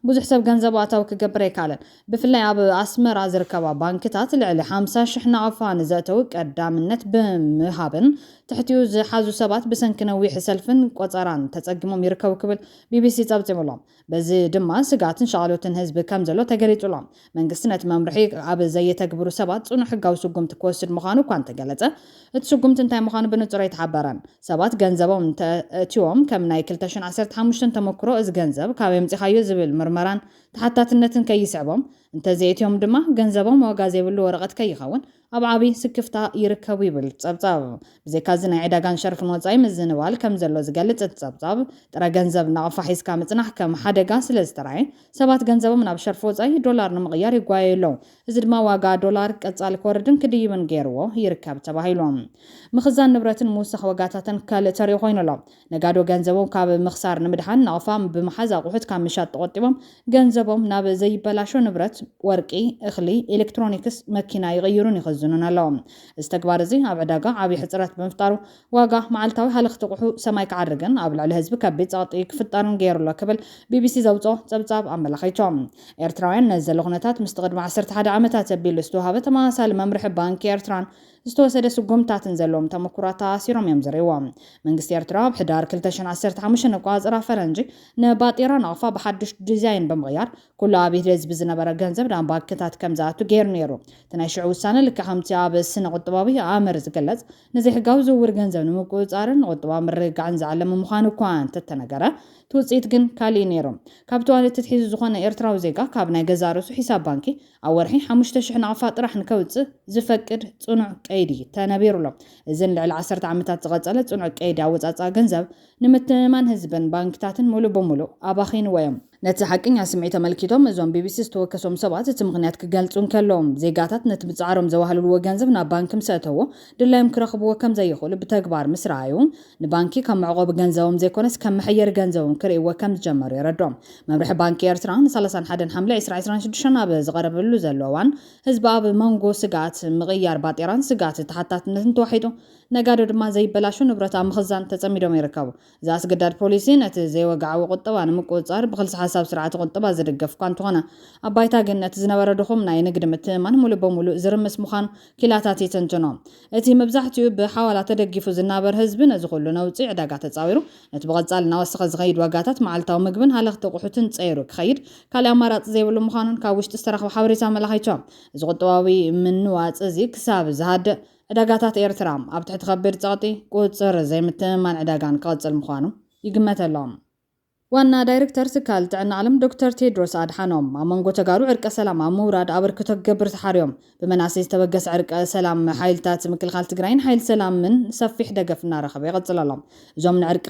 ብዙሕ ሰብ ገንዘብ ኣታው ክገብር ይካለን ብፍላይ ኣብ ኣስመራ ዝርከባ ባንክታት ልዕሊ 50 ሽሕ ናቕፋን ዘእተው ቀዳምነት ብምሃብን ትሕቲኡ ዝሓዙ ሰባት ብሰንኪ ነዊሕ ሰልፍን ቆፀራን ተጸጊሞም ይርከቡ ክብል ቢቢሲ ጸብጺብሎም በዚ ድማ ስጋትን ሸغሎትን ህዝቢ ከም ዘሎ ተገሊጹሎም መንግስቲ ነቲ መምርሒ ኣብ ዘየተግብሩ ሰባት ጽኑዕ ሕጋዊ ስጉምቲ ክወስድ ምዃኑ እኳ ተገለጸ እቲ ስጉምቲ እንታይ ምዃኑ ብንጹር ይተሓበረን ሰባት ገንዘቦም ተእትዮም ከም ናይ 2015 ተመክሮ እዚ ገንዘብ ካብ የምጽኻዮ ዝብል ምርመራን ተሓታትነትን ከይስዕቦም እንተዘይትዮም ድማ ገንዘቦም ዋጋ ዘይብሉ ወረቐት ከይኸውን ኣብ ዓቢ ስክፍታ ይርከቡ ይብል ጸብጻብ ብዘይካዚ ናይ ዕዳጋን ሸርፍን ወጻኢ ምዝንባል ከም ዘሎ ዝገልጽ ጸብጻብ ጥረ ገንዘብ ናቕፋ ሒዝካ ምጽናሕ ከም ሓደጋ ስለ ዝተርኣየ ሰባት ገንዘቦም ናብ ሸርፊ ወጻኢ ዶላር ንምቕያር ይጓየሎም እዚ ድማ ዋጋ ዶላር ቀጻሊ ክወርድን ክድይብን ገይርዎ ይርከብ ተባሂሎም ምኽዛን ንብረትን ምውሳኽ ወጋታትን ካልእ ተሪኡ ኮይኑሎም ነጋዶ ገንዘቦም ካብ ምኽሳር ንምድሓን ናቕፋ ብምሓዝ ኣቑሑት ካብ ምሻጥ ተቆጢቦም ገንዘቦም ናብ ዘይበላሾ ንብረት ወርቂ እኽሊ ኤሌክትሮኒክስ መኪና ይቕይሩን ይኽዝኑን ኣለዎም እዚ ተግባር እዚ ኣብ ዕዳጋ ዓብዪ ሕፅረት ብምፍጣሩ ዋጋ መዓልታዊ ሃለኽቲ ኣቑሑ ሰማይ ክዓርግን ኣብ ልዕሊ ህዝቢ ከቢድ ፀቕጢ ክፍጠርን ገይሩሎ ክብል ቢቢሲ ዘውፅኦ ጸብጻብ ኣመላኺቶም ኤርትራውያን ነዚ ዘሎ ኩነታት ምስቲ ቅድሚ 11 ዓመታት ኣቢሉ ዝተዋሃበ ተመሳሳሊ መምርሒ ባንኪ ኤርትራን ዝተወሰደ ስጉምታትን ዘለዎም ተመኩራት ተኣሲሮም እዮም ዝሪእዎም መንግስቲ ኤርትራ ብሕዳር 2015 ኣቋፅራ ፈረንጂ ንባጢራ ናቕፋ ብሓድሽ ዲዛይን ብምቕያር ኩሉ ኣብ ኢድ ህዝቢ ዝነበረ ገንዘብ ናብ ባንክታት ከም ዝኣቱ ገይሩ ነይሩ እቲ ናይ ሽዑ ውሳነ ልክዕ ከምቲ ኣብ ስነ ቁጠባዊ ኣመር ዝገለጽ ነዘይሕጋዊ ዝውውር ገንዘብ ንምቁፅጻርን ቁጠባ ምርግጋዕን ዝዓለመ ምዃኑ እኳ እንተተነገረ ትውፅኢት ግን ካሊእ ነይሮም ካብ ተዋልድ ትሕዙ ዝኾነ ኤርትራዊ ዜጋ ካብ ናይ ገዛ ርእሱ ሒሳብ ባንኪ ኣብ ወርሒ 5,000 ናቕፋ ጥራሕ ንከውፅእ ዝፈቅድ ጽኑዕ ቀይዲ ተነቢሩሎም እዘን ልዕሊ 10 ዓመታት ዝቐጸለ ጽኑዕ ቀይዲ ኣወጻጽኣ ገንዘብ ንምትእማን ህዝብን ባንክታትን ሙሉእ ብምሉእ ኣባኺንዎ እዮም ነቲ ሓቅኛ ስምዒት ተመልኪቶም እዞም ቢቢሲ ዝተወከሶም ሰባት እቲ ምኽንያት ክገልጹ ከለዎም ዜጋታት ነቲ ብጻዕሮም ዘዋህልልዎ ገንዘብ ናብ ባንኪ ምሰእተዎ ድላዮም ክረኽብዎ ከም ዘይኽእሉ ብተግባር ምስ ረኣዩ ንባንኪ ከም መዕቆቢ ገንዘቦም ዘይኮነስ ከም መሐየሪ ገንዘቦም ክርእይዎ ከም ዝጀመሩ የረድኦም መምርሒ ባንኪ ኤርትራ ን31 ሐምለ 2026 ኣብ ዝቐረበሉ ዘሎ እዋን ህዝቢ ኣብ መንጎ ስጋት ምቕያር ባጤራን ስጋት ተሓታትነትን ተዋሒጡ ነጋዶ ድማ ዘይበላሹ ንብረት ኣብ ምኽዛን ተጸሚዶም ይርከቡ እዚ ኣስገዳድ ፖሊሲ ነቲ ዘይወግዓዊ ቁጠባ ንምቁፅጻር ብክልሲ ሓሳብ ስርዓት ቁጠባ ዝድገፍ እኳ እንተኾነ ኣብ ባይታ ግን ነቲ ዝነበረ ድኹም ናይ ንግዲ ምትእምማን ሙሉእ በሙሉእ ዝርምስ ምዃኑ ኪላታት ይትንትኖ እቲ መብዛሕትኡ ብሓዋላ ተደጊፉ ዝናበር ህዝቢ ነዚ ኩሉ ነውፅእ ዕዳጋ ተፃዊሩ ነቲ ብቐጻሊ እናወሰኸ ዝኸይድ ዋጋታት መዓልታዊ ምግብን ሃለኽቲ ቁሑትን ፀይሩ ክኸይድ ካልእ ኣማራፂ ዘይብሉ ምዃኑን ካብ ውሽጢ ዝተረኽበ ሓበሬታ ኣመላኺቶም እዚ ቁጠባዊ ምንዋፅ እዚ ክሳብ ዝሃድእ ዕዳጋታት ኤርትራ ኣብ ትሕቲ ከቢድ ፀቕጢ ቁፅር ዘይምትእምማን ዕዳጋን ክቐፅል ምዃኑ ይግመተሎም ዋና ዳይሬክተር ትካል ጥዕና ዓለም ዶክተር ቴድሮስ ኣድሓኖም ኣብ መንጎ ተጋሩ ዕርቀ ሰላም ኣብ ምውራድ ኣበርክቶ ክገብር ተሓርዮም ብመናሰይ ዝተበገሰ ዕርቀ ሰላም ሓይልታት ምክልኻል ትግራይን ሓይሊ ሰላምን ሰፊሕ ደገፍ እናረኸበ ይቐፅለሎም እዞም ንዕርቂ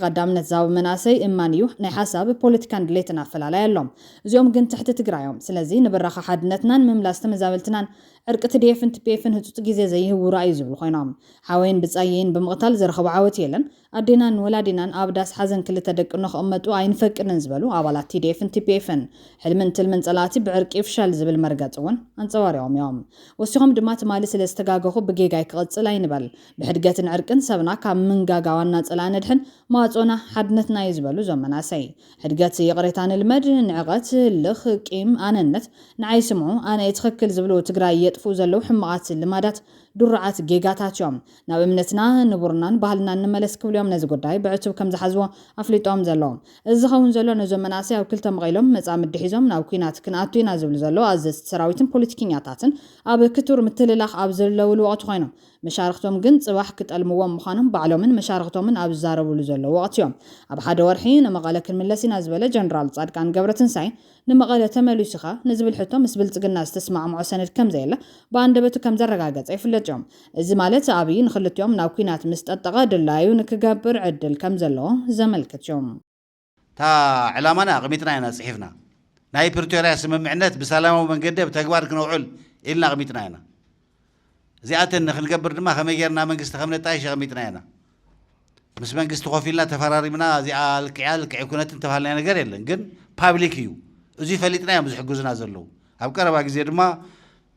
ቀዳምነት ዛብ መናሰይ እማን እዩ ናይ ሓሳብ ፖለቲካን ድሌትን ኣፈላላይ ኣሎም እዚኦም ግን ትሕቲ ትግራዮም ስለዚ ንብራኻ ሓድነትናን ምምላስ ተመዛበልትናን ዕርቂ ትዴፍን ትፔፍን ህፁፅ ግዜ ዘይህቡ ራእዩ ዝብሉ ኮይኖም ሓወይን ብጻይን ብምቕታል ዝረኸቡ ዓወት የለን ኣዴናን ወላዲናን ኣብ ዳስ ሓዘን ክልተ ደቂ ንኽቕመጡ ኣይንፈቅድን ዝበሉ ኣባላት ቲዴፍን ቲፔፍን ሕልምን ትልምን ጸላእቲ ብዕርቂ ይፍሻል ዝብል መርገጽ እውን ኣንጸዋርዮም እዮም ወሲኾም ድማ ትማሊ ስለ ዝተጋገኹ ብጌጋይ ክቕፅል ኣይንበል ብሕድገትን ዕርቅን ሰብና ካብ ምንጋጋ ዋና ጸላእ ነድሕን ማዕጾና ሓድነትና እዩ ዝበሉ እዞም መናሰይ ሕድገት ይቕሬታ ንልመድ ንዕቐት ልኽ ቂም ኣነነት ንዓይ ስምዑ ኣነ የትኽክል ዝብሉ ትግራይ የጥፉ ዘለው ሕማቓት ልማዳት ዱርዓት ጌጋታት እዮም ናብ እምነትና ንቡርናን ባህልናን ንመለስ ክብልዮም ነዚ ጉዳይ ብዕቱብ ከም ዝሓዝዎ ኣፍሊጦም ዘለዎም እዚ ኸውን ዘሎ ነዞም መናሰይ ኣብ ክልተ መቒሎም መጻምዲ ሒዞም ናብ ኩናት ክንኣቱ ኢና ዝብሉ ዘሎ ኣዘዝቲ ሰራዊትን ፖለቲከኛታትን ኣብ ክቱር ምትልላኽ ኣብ ዘለውሉ ወቕቲ ኮይኖም መሻርክቶም ግን ጽባሕ ክጠልምዎም ምዃኖም ባዕሎምን መሻርክቶምን ኣብ ዝዛረብሉ ዘሎ ወቕቲ እዮም ኣብ ሓደ ወርሒ ንመቐለ ክንምለስ ኢና ዝበለ ጀነራል ጻድቃን ገብረትንሳይ ንመቐለ ተመሊሱኻ ንዝብል ሕቶ ምስ ብልጽግና ዝተስማዕምዖ ሰነድ ከም ዘየለ ብኣንደበቱ ከም ዘረጋገጸ ይፍለጥ እዮም እዚ ማለት ኣብይ ንኽልቲኦም ናብ ኩናት ምስ ጠጠቐ ድላዩ ንክገብር ዕድል ከም ዘለዎ ዘመልክት እዮም تا علامنا قميتنا هنا صحيفنا ناي بريتوريا سممعነት بسلامو መንገድ በተግባር ክንውዕል ኢልና قميتنا هنا እዚኣተን ንክንገብር ድማ ከመይ ጌርና መንግስቲ ከምነጣይ ሸቀሚጥና ኢና ምስ መንግስቲ ኮፊልና ተፈራሪምና እዚኣ ልክዕ ኩነትን ተባሃልና ነገር የለን ግን ፓብሊክ እዩ እዚ ፈሊጥና እዮም ዝሕግዙና ዘለው ኣብ ቀረባ ግዜ ድማ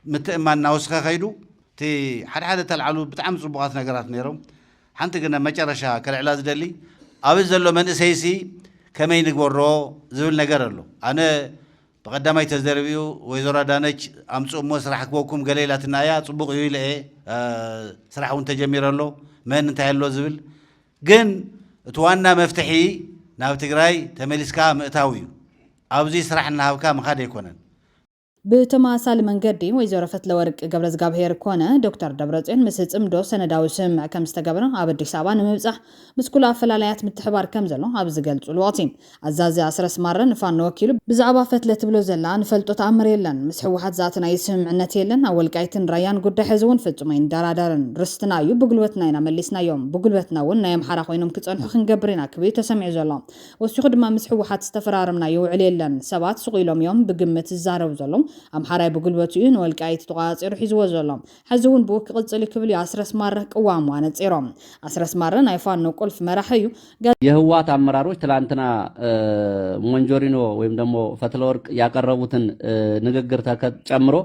ምትእማንና ወስኸ ኸይዱ እቲ ሓደ ተልዓሉ ብጣዕሚ ጽቡቓት ነገራት ነይሮም ሓንቲ ግን መጨረሻ ከልዕላ ዝደሊ ኣብ ዘሎ መንእሰይሲ ከመይ ንግበሮ ዝብል ነገር ኣሎ ኣነ በቀዳማይ ተዘርቢዩ ወይዘሮ ዳነች ኣምጽሞ ስራሕ ክወኩም ገሌላትና ያ ጽቡቕ እዩ ኢለ ስራሕ እውን ተጀሚረሎ መን እንታይ ኣሎ ዝብል ግን እቲ ዋና መፍትሒ ናብ ትግራይ ተመሊስካ ምእታው እዩ ኣብዚ ስራሕ እናሃብካ ምኻድ ኣይኮነን ብተማሳሊ መንገዲ ወይዘሮ ፈትለወርቅ ገብረዝጋብሄር ኮነ ዶክተር ደብረጽዮን ምስ ጽምዶ ሰነዳዊ ስምዕ ከም ዝተገበረ ኣብ ኣዲስ ኣበባ ንምብጻሕ ምስ ኩሉ ኣፈላላያት ምትሕባር ከም ዘሎ ኣብ ዝገልጹሉ ወቕቲ ኣዛዚ ኣስረስ ማረ ንፋኖ ወኪሉ ብዛዕባ ፈትለ ትብሎ ዘላ ንፈልጦ ተኣምር የለን ምስ ሕወሓት ዛትና ይስምዕነት የለን ኣብ ወልቃይትን ራያን ጉዳይ ሕዚ እውን ፍጹም ይንደራደርን ርስትና እዩ ብጉልበትና ኢና መሊስናዮም ብጉልበትና እውን ናይ ኣምሓራ ኮይኖም ክጸንሑ ክንገብር ኢና ክብል ተሰሚዑ ዘሎ ወሲኹ ድማ ምስ ሕወሓት ዝተፈራረምና ይውዕል የለን ሰባት ስቑ ኢሎም እዮም ብግምት ዝዛረቡ ዘሎም ኣምሓራይ ብጉልበቱ እዩ ንወልቃይት ተቋፂሩ ሒዝዎ ዘሎ ሕዚ እውን ብኡ ክቕፅል ክብል ኣስረስ ማረ ቅዋሙ ኣነፂሮም ኣስረስ ማረ ናይ ፋኖ ቁልፍ መራሒ እዩ የህወሓት አመራሮች ትላንትና ሞንጆሪኖ ወይም ደግሞ ፈትለወርቅ ያቀረቡትን ንግግር ጨምሮ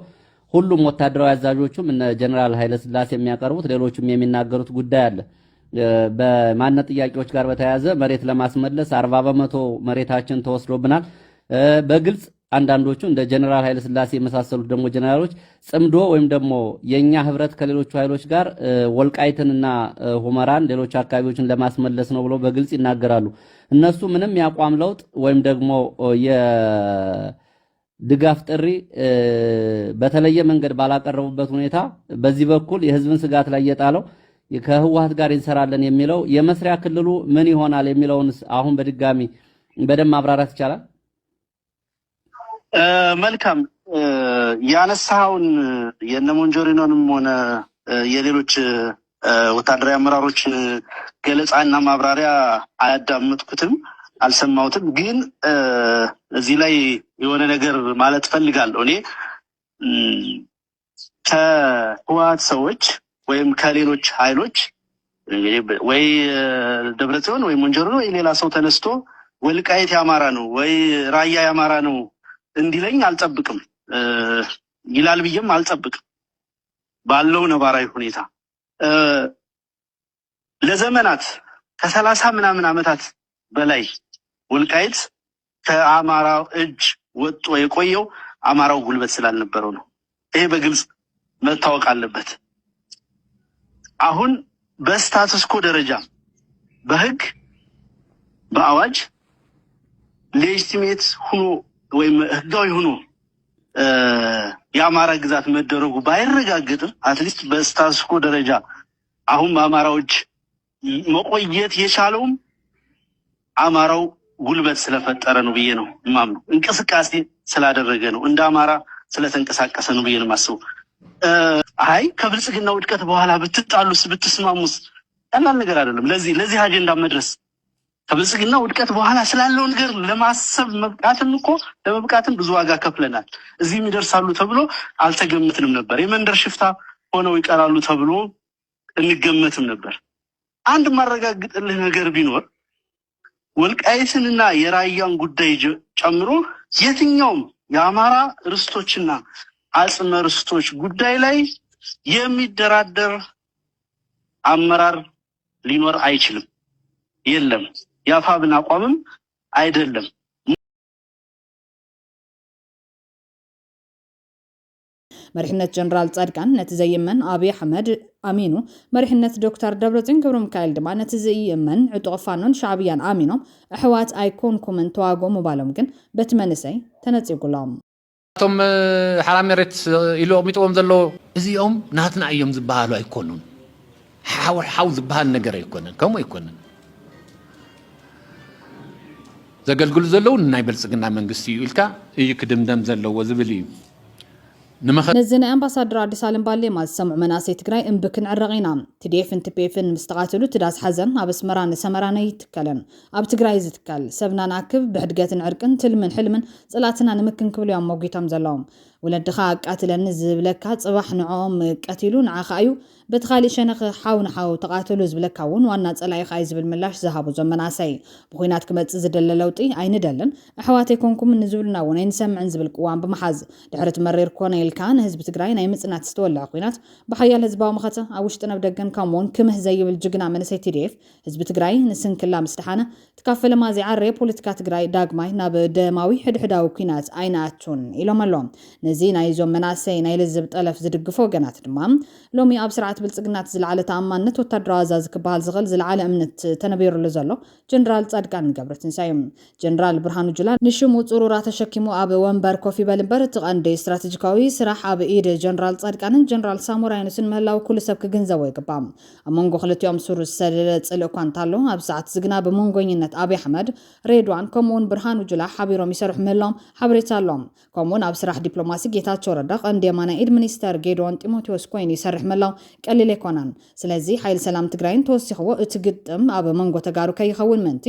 ሁሉም ወታደራዊ አዛዦቹም እነ ጀነራል ኃይለ ሥላሴ የሚያቀርቡት ሌሎችም የሚናገሩት ጉዳይ አለ በማንነት ጥያቄዎች ጋር በተያያዘ መሬት ለማስመለስ 40% መሬታችን ተወስዶብናል በግልጽ አንዳንዶቹ እንደ ጀነራል ኃይለ ሥላሴ የመሳሰሉት ደግሞ ጀነራሎች ጽምዶ ወይም ደግሞ የኛ ህብረት ከሌሎች ኃይሎች ጋር ወልቃይትንና ሁመራን ሌሎች አካባቢዎችን ለማስመለስ ነው ብለው በግልጽ ይናገራሉ እነሱ ምንም ያቋም ለውጥ ወይም ደግሞ የድጋፍ ጥሪ በተለየ መንገድ ባላቀረቡበት ሁኔታ በዚህ በኩል የህዝብን ስጋት ላይ የጣለው ከህወሓት ጋር እንሰራለን የሚለው የመስሪያ ክልሉ ምን ይሆናል የሚለውንስ አሁን በድጋሚ በደም ማብራራት ይቻላል? መልካም ያነሳውን የነሞንጆሪኖንም ሆነ የሌሎች ወታደራዊ አመራሮች ገለጻና ማብራሪያ አያዳምጥኩትም፣ አልሰማሁትም። ግን እዚህ ላይ የሆነ ነገር ማለት ፈልጋለሁ። እኔ ከህወሓት ሰዎች ወይም ከሌሎች ኃይሎች ወይ ደብረጽዮን ወይ ሞንጆሪኖ ወይ ሌላ ሰው ተነስቶ ወልቃይት ያማራ ነው ወይ ራያ ያማራ ነው እንዲለኝ አልጠብቅም፣ ይላል ብዬም አልጠብቅም። ባለው ነባራዊ ሁኔታ ለዘመናት ከ30 ምናምን ዓመታት በላይ ወልቃይት ከአማራው እጅ ወጥቶ የቆየው አማራው ጉልበት ስላልነበረው ነው። ይሄ በግልጽ መታወቅ አለበት። አሁን በስታተስ ኮ ደረጃ በህግ በአዋጅ ሌጂቲሜት ሆኖ ወይም ህጋዊ ሆኖ የአማራ ግዛት መደረጉ ባይረጋገጥም አትሊስት በስታተስ ኮ ደረጃ አሁን በአማራዎች መቆየት የቻለውም አማራው ጉልበት ስለፈጠረ ነው ብዬ ነው የማምነው። እንቅስቃሴ ስላደረገ ነው፣ እንደ አማራ ስለተንቀሳቀሰ ነው ብዬ ነው የማስበው። አይ ከብልጽግና ውድቀት በኋላ ብትጣሉስ ብትስማሙስ ቀላል ነገር አይደለም። ለዚህ አጀንዳ መድረስ ከብልጽግና ውድቀት በኋላ ስላለው ነገር ለማሰብ ለመብቃትም ብዙ ዋጋ ከፍለናል። እዚህም ይደርሳሉ ተብሎ አልተገመትንም ነበር። የመንደር ሽፍታ ሆነው ይቀራሉ ተብሎ እንገመትም ነበር። አንድ ማረጋግጥልህ ነገር ቢኖር ወልቃይትንና የራያን ጉዳይ ጨምሮ የትኛውም የአማራ ርስቶችና አጽመ ርስቶች ጉዳይ ላይ የሚደራደር አመራር ሊኖር አይችልም፣ የለም። የአፋብን አቋምም አይደለም። مرحنة جنرال صادقان نتزيمن أبي أحمد أمينو مرحنة دكتور دبرتين كبر مكايل دما نتزيمن عطوفانون شعبيان آمينو أحوات أيكون كومن تواغو مبالو ممكن بتمنسي تنتي قلام توم حرام يريت إلو ميتوهم زلو إزي يوم نهاتنا أيوم زبالو أيكونون حاول زبال نقر يكونن كم يكونن زقل زلو نايبل سقنا من قسي يلكا يكدم دم زلو وزبلي نزنا أمباسادر عبد السالم بالي ما سمع مناسي تقراي إنبكن عرقينا تديف انت بيفن مستقاتلو تداس حزن أبس مران سمراني يتكلن أب تقراي زتكال سبنا ناكب بحدقات عرقن تلمن حلمن صلاتنا نمكن كل يوم موقيتهم زلوم ولد خاق قاتل النزب لك صباح نعوم قاتلون عخايو بتخالي شنخ حاو تقاتلو زبلكاون وانا صلاي خايز بالملاش ذهبوا زمناسي بخوينات كمت زدللوطي اين دلن احواتيكونكم نزبلنا ونين سمع نزبل قوام بمحاز دحرت مرير كون يلكان حزب تግራይ ናይ ምጽናት ዝተወልዐ ኩናት በሓያል ህዝባዊ መኸተ ኣብ ውሽጥና ብደገን ከምውን ክምህ ዘይብል ጅግና መንሰይ TDF ህዝቢ ትግራይ ንስንክላ ምስተሓነ ተካፈለ ማዚ ዓረ ፖለቲካ ትግራይ ዳግማይ ናብ ደማዊ ሕድሕዳዊ ኩናት ኣይናአቱን ኢሎም ኣሎም ነዚ ናይ ዞም መናሰይ ናይ ልዝብ ጠለፍ ዝድግፎ ገናት ድማ ሎሚ ኣብ ስርዓት ብልጽግናት ዝለዓለ ተኣማንነት ወታደራዊ ኣዛዚ ክበሃል ዝኽእል ዝለዓለ እምነት ተነቢሩሉ ዘሎ ጀነራል ጻድቃን ገብረትንሳኤ ጀነራል ብርሃኑ ጁላ ንሽሙ ጽሩራ ተሸኪሙ ኣብ ወንበር ኮፍ ይበል እምበር እቲ ቀንዲ ስትራቴጂካዊ ስራሕ ኣብ ኢድ ጀነራል ጻድቃንን ጀነራል ሳሙራ ይኑስን ምህላው ኩሉ ሰብ ክግንዘቦ ይግባእ ኣብ መንጎ ክልቲኦም ሱር ዝሰደደ ጽልእ እኳ እንታሎ ኣብ ሰዓት ዝግና ብመንጎኝነት አብይ ኣሕመድ ሬድዋን ከምኡውን ብርሃኑ ጁላ ሓቢሮም ይሰርሑ ምህላዎም ሓበሬታ ኣሎም ከምኡውን ኣብ ስራሕ ዲፕሎማሲ ጌታቸው ረዳ ቀንዲ የማናይ ኢድ ሚኒስተር ጌድዎን ጢሞቴዎስ ኮይኑ ይሰርሕ ምህላው ቀሊል ኣይኮነን ስለዚ ሓይሊ ሰላም ትግራይን ተወሲኽዎ እቲ ግጥም ኣብ መንጎ ተጋሩ ከይኸውን ምንቲ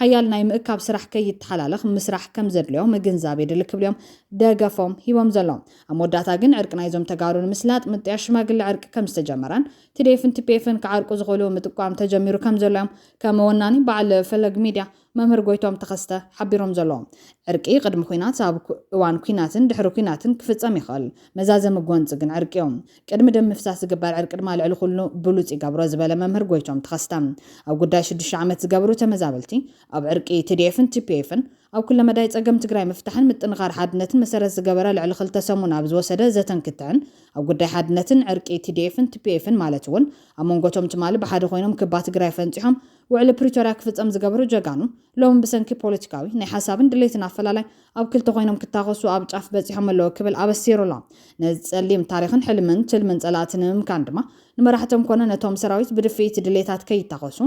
ሓያል ናይ ምእካብ ስራሕ ከይተሓላለኽ ምስራሕ ከም ዘድልዮም ምግንዛብ የድሊ ክብልዮም ደገፎም ሂቦም ዘሎም ኣብ መወዳእታ ግን ዕርቂ ናይዞም ተጋሩ ንምስላጥ ምጥያሽ ሽማግለ ዕርቂ ከም ዝተጀመረን TDFን TPFን ክዓርቁ ዝኽእሉ ምጥቋም ተጀሚሩ ከም ዘሎም ከም ወናኒ በዓል ፈለግ ሚድያ መምህር ጎይቶም ተኸስተ ሓቢሮም ዘሎም ዕርቂ ቅድሚ ኩናት ኣብ እዋን ኩናትን ድሕሪ ኩናትን ክፍጸም ይኽእል መዛዘም ጎንጽ ግን ዕርቂዮም ቅድሚ ደም ምፍሳስ ዝግበር ዕርቂ ድማ ልዕሊ ኩሉ ብሉጽ ይገብሮ ዝበለ መምህር ጎይቶም ተኸስተ ኣብ ጉዳይ 6 ዓመት ዝገብሩ ተመዛበልቲ ኣብ ዕርቂ TDFን TPFን ኣብ ኩለ መዳይ ጸገም ትግራይ ምፍታሕን ምጥንኻር ሓድነትን መሰረት ዝገበረ ልዕሊ 2 ሰሙን ኣብ ዝወሰደ ዘተንክትዕን ኣብ ጉዳይ ሓድነትን ዕርቂ TDFን TPFን ማለት እውን ኣብ መንጎቶም ትማሊ ብሓደ ኮይኖም ክባ ትግራይ ፈንጺሖም ውዕሊ ፕሪቶሪያ ክፍጸም ዝገበሩ ጀጋኑ ሎም ብሰንኪ ፖለቲካዊ ናይ ሓሳብን ድሌትን ኣፈላላይ ኣብ ክልተ ኮይኖም ክታኸሱ ኣብ ጫፍ በጺሖም ኣለዎ ክብል ኣበሲሩሎም ነጸሊም ታሪኽን ሕልምን ትልምን ጸላትን ምምካን ድማ ንመራሕቶም ኮነ ነቶም ሰራዊት ብድፊት ድሌታት ከይታኸሱ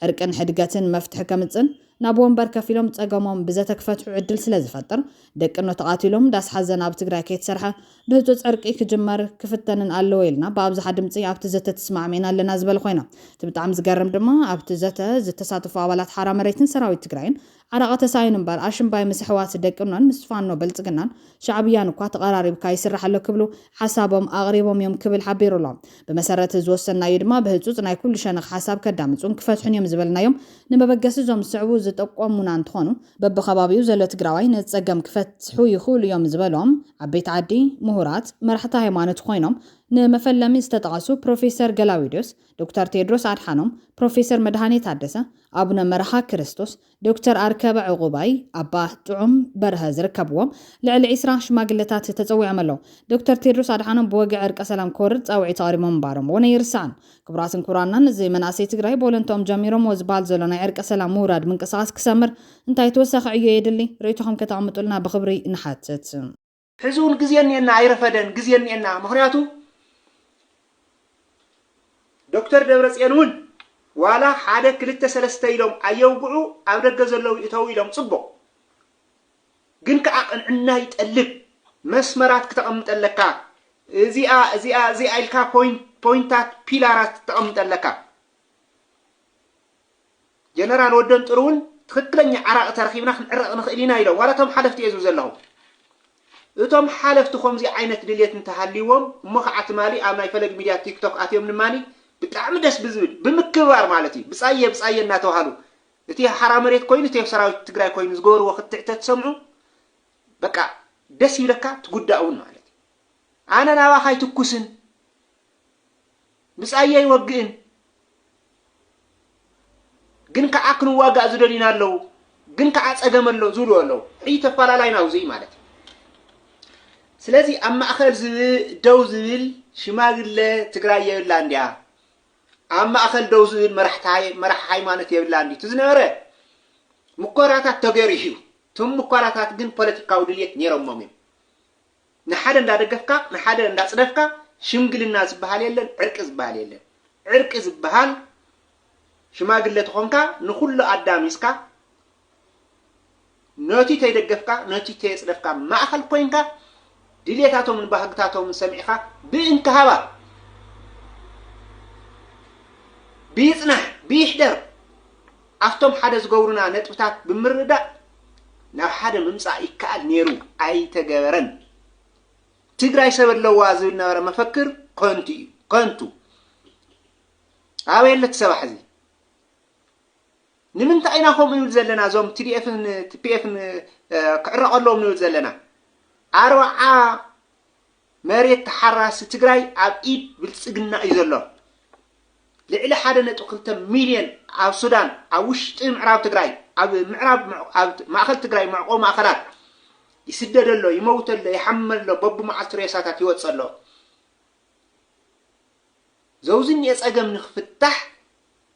ዕርቅን ሕድገትን መፍትሒ ከምፅን ናብ ወንበር ከፊሎም ፀገሞም ብዘተክፈትሑ ዕድል ስለ ዝፈጥር ደቅኖ ተቃቲሎም ዳስ ሓዘን ኣብ ትግራይ ከይተሰርሐ ብህፁፅ ዕርቂ ክጅመር ክፍተንን ኣለዎ ኢልና ብኣብዝሓ ድምፂ ኣብቲ ዘተ ተስማዕሜና ኣለና ዝበል ኮይና እቲ ብጣዕሚ ዝገርም ድማ ኣብቲ ዘተ ዝተሳተፉ ኣባላት ሓራ መሬትን ሰራዊት ትግራይን ዓረቐ ተሳይን እምበር ኣሽምባይ ምስ ሕዋት ደቅኖን ምስ ፋኖ በልፅግናን ሻዕብያን እኳ ተቐራሪብካ ይስራሕ ኣሎ ክብሉ ሓሳቦም ኣቕሪቦም እዮም ክብል ሓቢሩሎም ብመሰረት ዝወሰናዩ ድማ ብህፁፅ ናይ ኩሉ ሸነኽ ሓሳብ ከዳምፁን ክፈትሑን እዮም ዝበልናዮም ንመበገሲ ዞም ዝስዕቡ ዝጠቆሙና እንትኾኑ በብኸባቢኡ ዘሎ ትግራዋይ ነፀገም ክፈትሑ ይኽእሉ እዮም ዝበሎም ዓበይቲ ዓዲ ምሁራት መራሕቲ ሃይማኖት ኮይኖም ንመፈለሚ ዝተጠቐሱ ፕሮፌሰር ገላዊዶስ ዶክተር ቴድሮስ ኣድሓኖም ፕሮፌሰር መድሃኒ ታደሰ ኣቡነ መርሃ ክርስቶስ ዶክተር ኣርከበ ዕቁባይ ኣባ ጥዑም በርሀ ዝርከብዎም ልዕሊ 20 ሽማግለታት ተፀዊዖም ኣለዉ ዶክተር ቴድሮስ ኣድሓኖም ብወግዒ ዕርቀ ሰላም ክወርድ ፃውዒት ኣቕሪቦም እምባሮም ወነ ይርስዓን ክቡራትን ክቡራናን እዚ መናእሰይ ትግራይ ቦለንቶም ጀሚሮም ዝበሃል ዘሎ ናይ ዕርቀ ሰላም ምውራድ ምንቅስቃስ ክሰምር እንታይ ተወሳኺ ዕዮ የድሊ ርእይቶኹም ከተቐምጡልና ብክብሪ ንሓትት ሕዙን ግዜ እኒአና ኣይረፈደን ግዜ እኒአና ምክንያቱ ዶክተር ደብረጽዮን እውን ዋላ ሓደ ክልተ ሰለስተ ኢሎም ኣየውግዑ ኣብ ደገ ዘለው ይተው ኢሎም ጽቡቕ ግን ከዓ ቅንዕና ይጠልብ መስመራት ክተቐምጠለካ እዚኣ ኢልካ ፖይንታት ፒላራት ተቐምጠለካ ጀነራል ወደን ጥሩውን ትክክለኛ ዓራቕ ተረኺብና ክንዕረቕ ንኽእል ኢና ኢሎም ዋላ እቶም ሓለፍቲ እየ ዝብሉ ዘለኹ እቶም ሓለፍቲ ከምዚ ዓይነት ድሌት እንተሃልይዎም እሞ ከዓ ትማሊ ኣብ ናይ ፈለግ ሚድያ ቲክቶክ ኣትዮም ንማኒ ብጣዕሚ ደስ ብዝብል ብምክባር ማለት እዩ ብፃየ እናተባሃሉ እቲ ሓራ መሬት ኮይኑ እቲ ሰራዊት ትግራይ ኮይኑ ዝገበርዎ ክትዕተት ሰምዑ በቃ ደስ ይብለካ ትጉዳኡን ማለት እዩ ኣነ ናባኻ ይትኩስን ብፃየ ይወግእን ግን ከዓ ክንዋጋእ ዝደሊና ኣለዉ ግን ከዓ ፀገም ኣሎ ዝብሉ ኣለዉ ሕይ ተፈላላይና ውዙይ ማለት እዩ ስለዚ ኣብ ማእኸል ደው ዝብል ሽማግለ ትግራይ የብላ እንዲያ ኣብ ማእኸል ደው ዝብል መራሒ ሃይማኖት የብላ እንዲ ትዝነበረ ምኮራታት ተገይሩ እዩ ቶም ምኮራታት ግን ፖለቲካዊ ድልየት ነይሮሞም እዮም ንሓደ እንዳደገፍካ ንሓደ እንዳፅደፍካ ሽምግልና ዝበሃል የለን ዕርቂ ዝበሃል የለን ዕርቂ ዝበሃል ሽማግለ ተኾንካ ንኩሉ ኣዳሚስካ ነቲ ተይደገፍካ ነቲ ተይፅደፍካ ማእኸል ኮይንካ ድልየታቶምን ባህግታቶምን ሰሚዕኻ ብእንክሃባ ቢጽናሕ ቢሕደር ኣፍቶም ሓደ ዝገብሩና ነጥብታት ብምርዳእ ናብ ሓደ ምምፃእ ይከኣል ነይሩ ኣይተገበረን ትግራይ ሰብ ኣለዋ ዝብል ነበረ መፈክር ኮንቱ ኣበየለት ሰባሕ እዚ ንምንታይ ኢና ከምኡ ንብል ዘለና እዞም ቲፒኤፍን ክዕረቐሎም ንብል ዘለና 40 መሬት ተሓራሲ ትግራይ ኣብ ኢድ ብልፅግና እዩ ዘሎ ልዕሊ 1.2 ሚልዮን ኣብ ሱዳን ኣብ ውሽጢ ምዕራብ ትግራይ ኣብ ማእኸል ትግራይ ማዕቆ ማእኸላት ይስደድ ኣሎ ይመውት ኣሎ ይሓመል ኣሎ በብመዓልቲ ሬሳታት ይወፅእ ኣሎ ዘውዝን የፀገም ንኽፍታሕ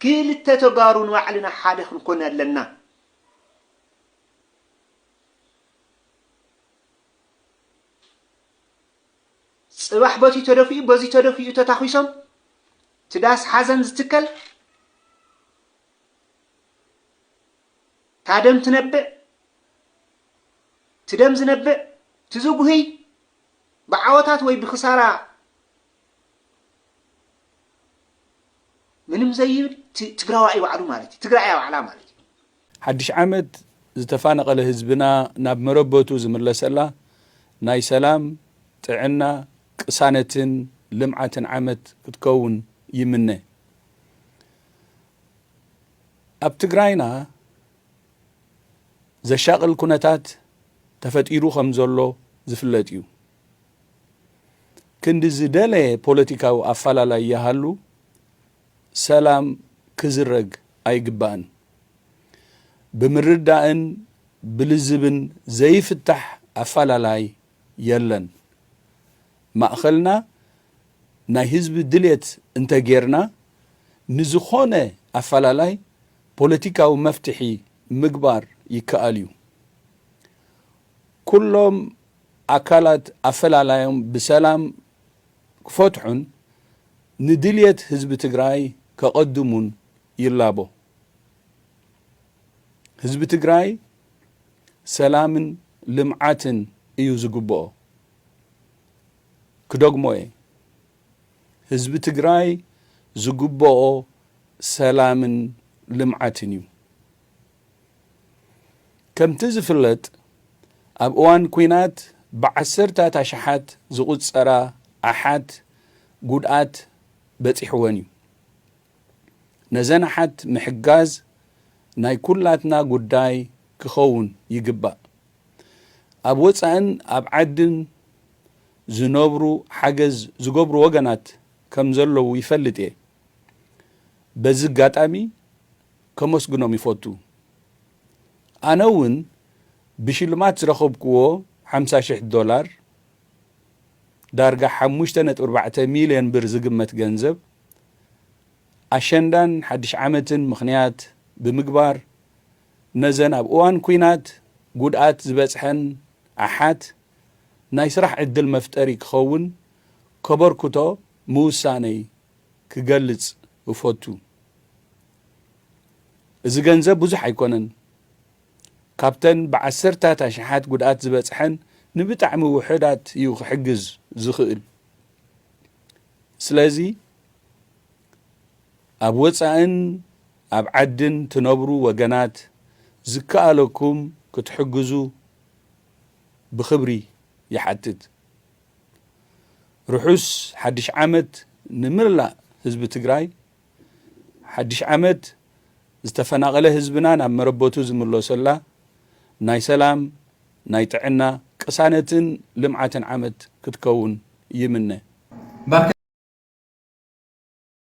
ክልተ ተጋሩ ንባዕልና ሓደ ክንኮን ኣለና ጽባሕ በቲ ተደፊኡ በዚ ተደፊኡ ተታኺሶም ትዳስ ሓዘን ዝትከል ታደም ትነብዕ ትደም ዝነብዕ ትዝጉህይ ብዓወታት ወይ ብክሳራ ምንም ዘይብል ትግራዋይ ባዕሉ ማለት እዩ ትግራይ ባዕላ ማለት እዩ ሓድሽ ዓመት ዝተፋነቐለ ህዝብና ናብ መረበቱ ዝምለሰላ ናይ ሰላም ጥዕና ቅሳነትን ልምዓትን ዓመት ክትከውን ይምነ ኣብ ትግራይና ዘሻቅል ኩነታት ተፈጢሩ ከም ዘሎ ዝፍለጥ እዩ ክንዲ ዝደለየ ፖለቲካዊ ኣፈላላይ ይሃሉ ሰላም ክዝረግ ኣይግባእን ብምርዳእን ብልዝብን ዘይፍታሕ ኣፈላላይ የለን ማእኸልና ናይ ህዝቢ ድልየት እንተጌርና ንዝኾነ ኣፈላላይ ፖለቲካዊ መፍትሒ ምግባር ይከኣል እዩ ኩሎም ኣካላት ኣፈላላዮም ብሰላም ክፈትሑን ندليت حزب تግራይ كقدمون يلابو حزب تግራይ سلامن لمعاتن እዩ ዝግብኦ ክደግሞየ ህዝቢ ትግራይ ዝግብኦ ሰላምን ልምዓትን እዩ ከምቲ ዝፍለጥ ኣብ እዋን ኩናት ብዓሰርታት ኣሽሓት ዝቁፀራ ኣሓት ጉድኣት በፂሕወን እዩ ነዘን ኣሓት ምሕጋዝ ናይ ኩላትና ጉዳይ ክኸውን ይግባእ ኣብ ወፃእን ኣብ ዓድን ዝነብሩ ሓገዝ ዝገብሩ ወገናት ከም ዘለዉ ይፈልጥ እየ በዚ ኣጋጣሚ ከመስግኖም ይፈቱ ኣነ እውን ብሽልማት ዝረኸብክዎ $50,000 ዳርጋ 5.4 ሚልዮን ብር ዝግመት ገንዘብ ኣሸንዳን ሓድሽ ዓመትን ምኽንያት ብምግባር ነዘን ኣብ እዋን ኩናት ጉድኣት ዝበፅሐን ኣሓት ናይ ስራሕ ዕድል መፍጠሪ ክኸውን ከበርክቶ ምውሳነይ ክገልጽ እፈቱ እዚ ገንዘብ ብዙሕ ኣይኮነን ካብተን ብዓሰርታት ኣሽሓት ጉድኣት ዝበፅሐን ንብጣዕሚ ውሕዳት እዩ ክሕግዝ ዝኽእል ስለዚ ኣብ ወፃእን ኣብ ዓድን ትነብሩ ወገናት ዝከኣለኩም ክትሕግዙ ብኽብሪ ይሓትት ርሑስ ሓድሽ ዓመት ንምምላእ ህዝቢ ትግራይ ሓድሽ ዓመት ዝተፈናቐለ ህዝብና ናብ መረበቱ ዝምለሰላ ናይ ሰላም ናይ ጥዕና ቅሳነትን ልምዓትን ዓመት ክትከውን ይምነ